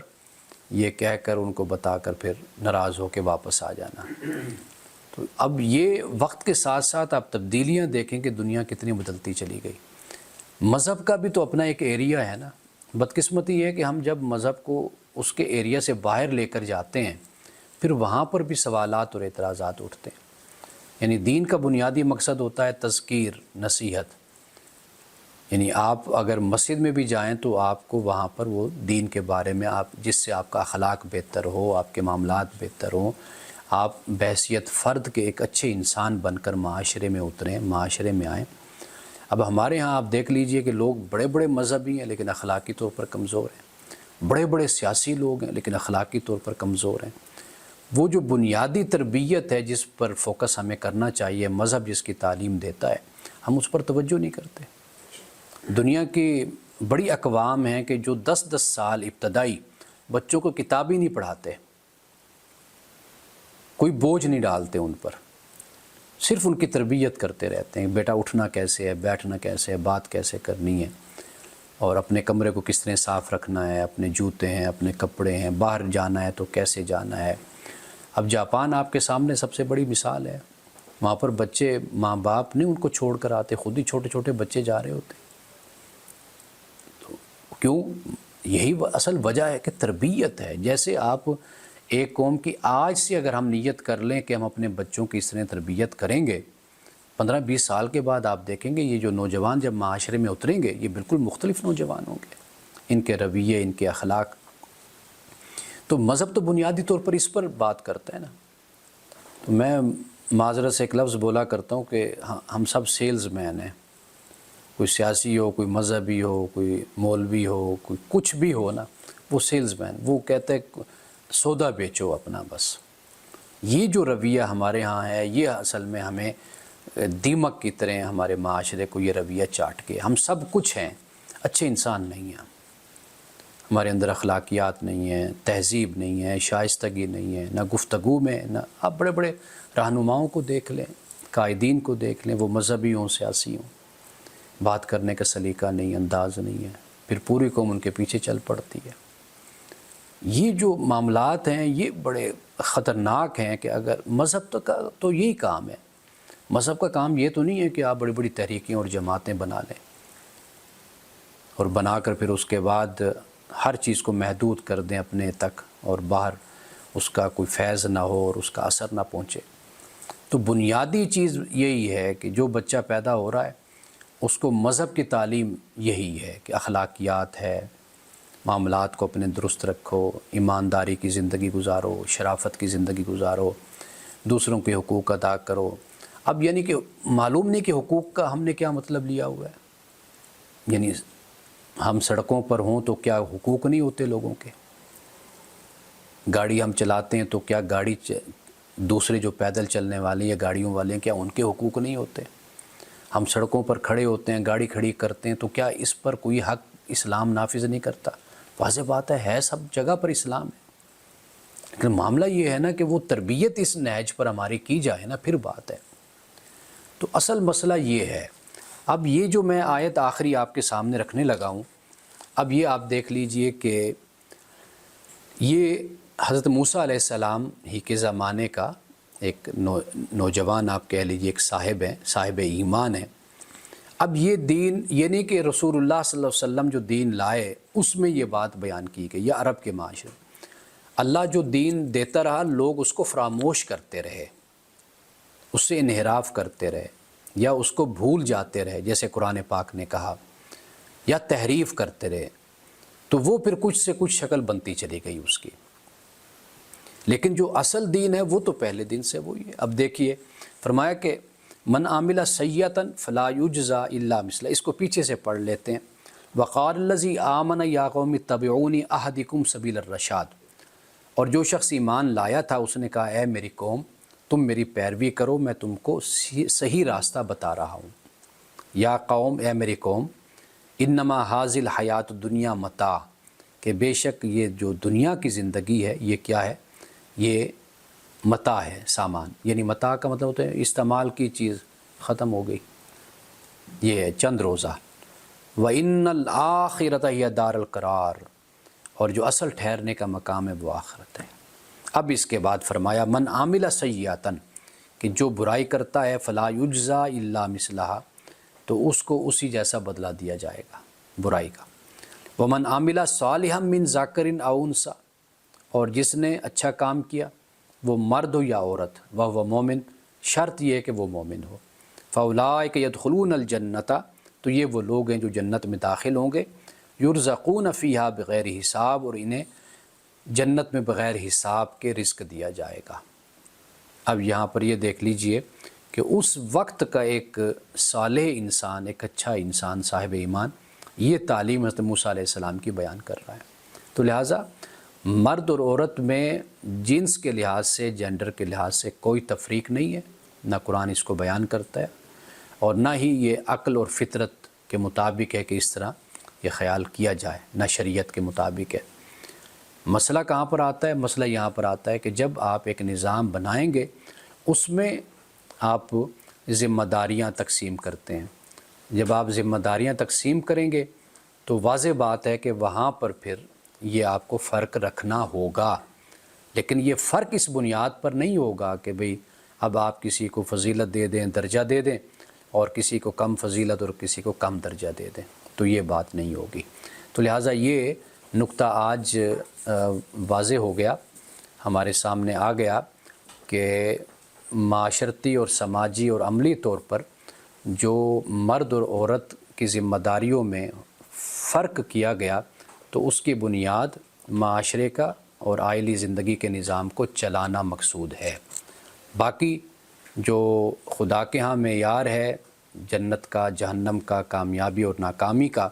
یہ کہہ کر ان کو بتا کر پھر ناراض ہو کے واپس آ جانا۔ تو اب یہ وقت کے ساتھ ساتھ آپ تبدیلیاں دیکھیں کہ دنیا کتنی بدلتی چلی گئی۔ مذہب کا بھی تو اپنا ایک ایریا ہے نا، بدقسمتی یہ ہے کہ ہم جب مذہب کو اس کے ایریا سے باہر لے کر جاتے ہیں، پھر وہاں پر بھی سوالات اور اعتراضات اٹھتے ہیں۔ یعنی دین کا بنیادی مقصد ہوتا ہے تذکیر، نصیحت، یعنی آپ اگر مسجد میں بھی جائیں تو آپ کو وہاں پر وہ دین کے بارے میں، آپ جس سے آپ کا اخلاق بہتر ہو، آپ کے معاملات بہتر ہوں، آپ بحیثیت فرد کے ایک اچھے انسان بن کر معاشرے میں اتریں، معاشرے میں آئیں۔ اب ہمارے ہاں آپ دیکھ لیجئے کہ لوگ بڑے بڑے مذہبی ہیں لیکن اخلاقی طور پر کمزور ہیں، بڑے بڑے سیاسی لوگ ہیں لیکن اخلاقی طور پر کمزور ہیں۔ وہ جو بنیادی تربیت ہے جس پر فوکس ہمیں کرنا چاہیے، مذہب جس کی تعلیم دیتا ہے، ہم اس پر توجہ نہیں کرتے۔ دنیا کی بڑی اقوام ہیں کہ جو 10 سال ابتدائی بچوں کو کتاب ہی نہیں پڑھاتے، کوئی بوجھ نہیں ڈالتے ان پر، صرف ان کی تربیت کرتے رہتے ہیں، بیٹا اٹھنا کیسے ہے، بیٹھنا کیسے ہے، بات کیسے کرنی ہے، اور اپنے کمرے کو کس طرح صاف رکھنا ہے، اپنے جوتے ہیں، اپنے کپڑے ہیں، باہر جانا ہے تو کیسے جانا ہے۔ اب جاپان آپ کے سامنے سب سے بڑی مثال ہے، وہاں پر بچے، ماں باپ نہیں ان کو چھوڑ کر آتے، خود ہی چھوٹے چھوٹے بچے جا رہے ہوتے۔ تو کیوں؟ یہی اصل وجہ ہے کہ تربیت ہے۔ جیسے آپ ایک قوم کی آج سے اگر ہم نیت کر لیں کہ ہم اپنے بچوں کی اس طرح تربیت کریں گے، 15-20 سال کے بعد آپ دیکھیں گے یہ جو نوجوان جب معاشرے میں اتریں گے یہ بالکل مختلف نوجوان ہوں گے، ان کے رویے، ان کے اخلاق۔ تو مذہب تو بنیادی طور پر اس پر بات کرتا ہے نا۔ تو میں معذرت سے ایک لفظ بولا کرتا ہوں کہ ہم سب سیلز مین ہیں، کوئی سیاسی ہو، کوئی مذہبی ہو، کوئی مولوی ہو، کوئی کچھ بھی ہو نا، وہ سیلز مین، وہ کہتے ہیں سودا بیچو اپنا بس۔ یہ جو رویہ ہمارے ہاں ہے، یہ اصل میں ہمیں دیمک کی طرح ہمارے معاشرے کو یہ رویہ چاٹ کے، ہم سب کچھ ہیں، اچھے انسان نہیں ہیں، ہمارے اندر اخلاقیات نہیں ہیں، تہذیب نہیں ہے، شائستگی نہیں ہے، نہ گفتگو میں، نہ آپ بڑے بڑے رہنماؤں کو دیکھ لیں، قائدین کو دیکھ لیں، وہ مذہبی ہوں، سیاسی ہوں، بات کرنے کا سلیقہ نہیں، انداز نہیں ہے، پھر پوری قوم ان کے پیچھے چل پڑتی ہے۔ یہ جو معاملات ہیں یہ بڑے خطرناک ہیں کہ اگر مذہب کا تو یہی کام ہے، مذہب کا کام یہ تو نہیں ہے کہ آپ بڑی بڑی تحریکیں اور جماعتیں بنا لیں اور بنا کر پھر اس کے بعد ہر چیز کو محدود کر دیں اپنے تک، اور باہر اس کا کوئی فیض نہ ہو اور اس کا اثر نہ پہنچے۔ تو بنیادی چیز یہی ہے کہ جو بچہ پیدا ہو رہا ہے اس کو مذہب کی تعلیم یہی ہے کہ اخلاقیات ہے، معاملات کو اپنے درست رکھو، ایمانداری کی زندگی گزارو، شرافت کی زندگی گزارو، دوسروں کے حقوق ادا کرو۔ اب یعنی کہ معلوم نہیں کہ حقوق کا ہم نے کیا مطلب لیا ہوا ہے، یعنی ہم سڑکوں پر ہوں تو کیا حقوق نہیں ہوتے لوگوں کے؟ گاڑی ہم چلاتے ہیں تو کیا گاڑی دوسرے جو پیدل چلنے والے یا گاڑیوں والے ہیں کیا ان کے حقوق نہیں ہوتے؟ ہم سڑکوں پر کھڑے ہوتے ہیں، گاڑی کھڑی کرتے ہیں تو کیا اس پر کوئی حق اسلام نافذ نہیں کرتا؟ واضح بات ہے سب جگہ پر اسلام ہے، لیکن معاملہ یہ ہے نا کہ وہ تربیت اس نہج پر ہماری کی جائے نا، پھر بات ہے۔ تو اصل مسئلہ یہ ہے۔ اب یہ جو میں آیت آخری آپ کے سامنے رکھنے لگا ہوں، اب یہ آپ دیکھ لیجئے کہ یہ حضرت موسیٰ علیہ السلام ہی کے زمانے کا ایک نوجوان آپ کہہ لیجیے، ایک صاحب ہیں، صاحب ایمان ہیں۔ اب یہ دین یہ نہیں کہ رسول اللہ صلی اللہ علیہ وسلم جو دین لائے اس میں یہ بات بیان کی گئی، یا عرب کے معاشرے اللہ جو دین دیتا رہا لوگ اس کو فراموش کرتے رہے، اس سے انحراف کرتے رہے، یا اس کو بھول جاتے رہے جیسے قرآن پاک نے کہا، یا تحریف کرتے رہے، تو وہ پھر کچھ سے کچھ شکل بنتی چلی گئی اس کی۔ لیکن جو اصل دین ہے وہ تو پہلے دن سے وہی ہے۔ اب دیکھیے فرمایا کہ من عامل سیئۃ فلا یجزا الا مثلہ، اس کو پیچھے سے پڑھ لیتے ہیں۔ وقال الذی آمن یا قوم اتبعونی اہدکم سبیل الرشاد، اور جو شخص ایمان لایا تھا اس نے کہا اے میری قوم تم میری پیروی کرو، میں تم کو صحیح راستہ بتا رہا ہوں۔ یا قوم، اے میری قوم، انما حاذی الحیات الدنیا متاع، کہ بے شک یہ جو دنیا کی زندگی ہے یہ کیا ہے؟ یہ متاع ہے، سامان، یعنی متاع کا مطلب ہوتا ہے استعمال کی چیز ختم ہو گئی، یہ ہے چند روزہ۔ وَإِنَّ الْآخِرَةَ هِيَ دَارُ الْقَرَارِ، اور جو اصل ٹھہرنے کا مقام ہے وہ آخرت ہے۔ اب اس کے بعد فرمایا من عامل سیئۃ، کہ جو برائی کرتا ہے فلا یجزا الا مثلہا، تو اس کو اسی جیسا بدلہ دیا جائے گا برائی کا۔ ومن عامل صالحا من ذکر او انثی، اور جس نے اچھا کام کیا وہ مرد ہو یا عورت، وہ مومن، شرط یہ ہے کہ وہ مومن ہو، فاولئک یدخلون الجنۃ، تو یہ وہ لوگ ہیں جو جنت میں داخل ہوں گے، یرزقون فیہا بغیر حساب، اور انہیں جنت میں بغیر حساب کے رزق دیا جائے گا۔ اب یہاں پر یہ دیکھ لیجئے کہ اس وقت کا ایک صالح انسان، ایک اچھا انسان صاحب ایمان، یہ تعلیم حضرت موسیٰ علیہ السلام کی بیان کر رہا ہے۔ تو لہٰذا مرد اور عورت میں جنس کے لحاظ سے، جینڈر کے لحاظ سے کوئی تفریق نہیں ہے، نہ قرآن اس کو بیان کرتا ہے، اور نہ ہی یہ عقل اور فطرت کے مطابق ہے کہ اس طرح یہ خیال کیا جائے، نہ شریعت کے مطابق ہے۔ مسئلہ کہاں پر آتا ہے؟ مسئلہ یہاں پر آتا ہے کہ جب آپ ایک نظام بنائیں گے اس میں آپ ذمہ داریاں تقسیم کرتے ہیں، جب آپ ذمہ داریاں تقسیم کریں گے تو واضح بات ہے کہ وہاں پر پھر یہ آپ کو فرق رکھنا ہوگا، لیکن یہ فرق اس بنیاد پر نہیں ہوگا کہ بھئی اب آپ کسی کو فضیلت دے دیں، درجہ دے دیں، اور کسی کو کم فضیلت اور کسی کو کم درجہ دے دیں، تو یہ بات نہیں ہوگی۔ تو لہٰذا یہ نقطہ آج واضح ہو گیا، ہمارے سامنے آ گیا کہ معاشرتی اور سماجی اور عملی طور پر جو مرد اور عورت کی ذمہ داریوں میں فرق کیا گیا تو اس کی بنیاد معاشرے کا اور آئلی زندگی کے نظام کو چلانا مقصود ہے۔ باقی جو خدا کے ہاں معیار ہے جنت کا، جہنم کا، کامیابی اور ناکامی کا،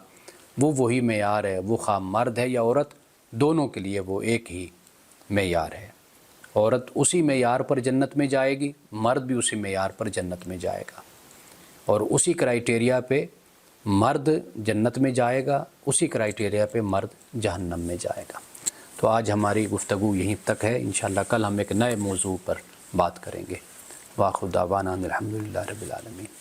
وہ وہی معیار ہے، وہ خواہ مرد ہے یا عورت، دونوں کے لیے وہ ایک ہی معیار ہے۔ عورت اسی معیار پر جنت میں جائے گی، مرد بھی اسی معیار پر جنت میں جائے گا، اور اسی کرائیٹیریا پہ مرد جنت میں جائے گا، اسی کرائیٹیریا پہ مرد جہنم میں جائے گا۔ تو آج ہماری گفتگو یہیں تک ہے، انشاءاللہ کل ہم ایک نئے موضوع پر بات کریں گے۔ وآخر دعوانا الحمدللہ رب العالمین۔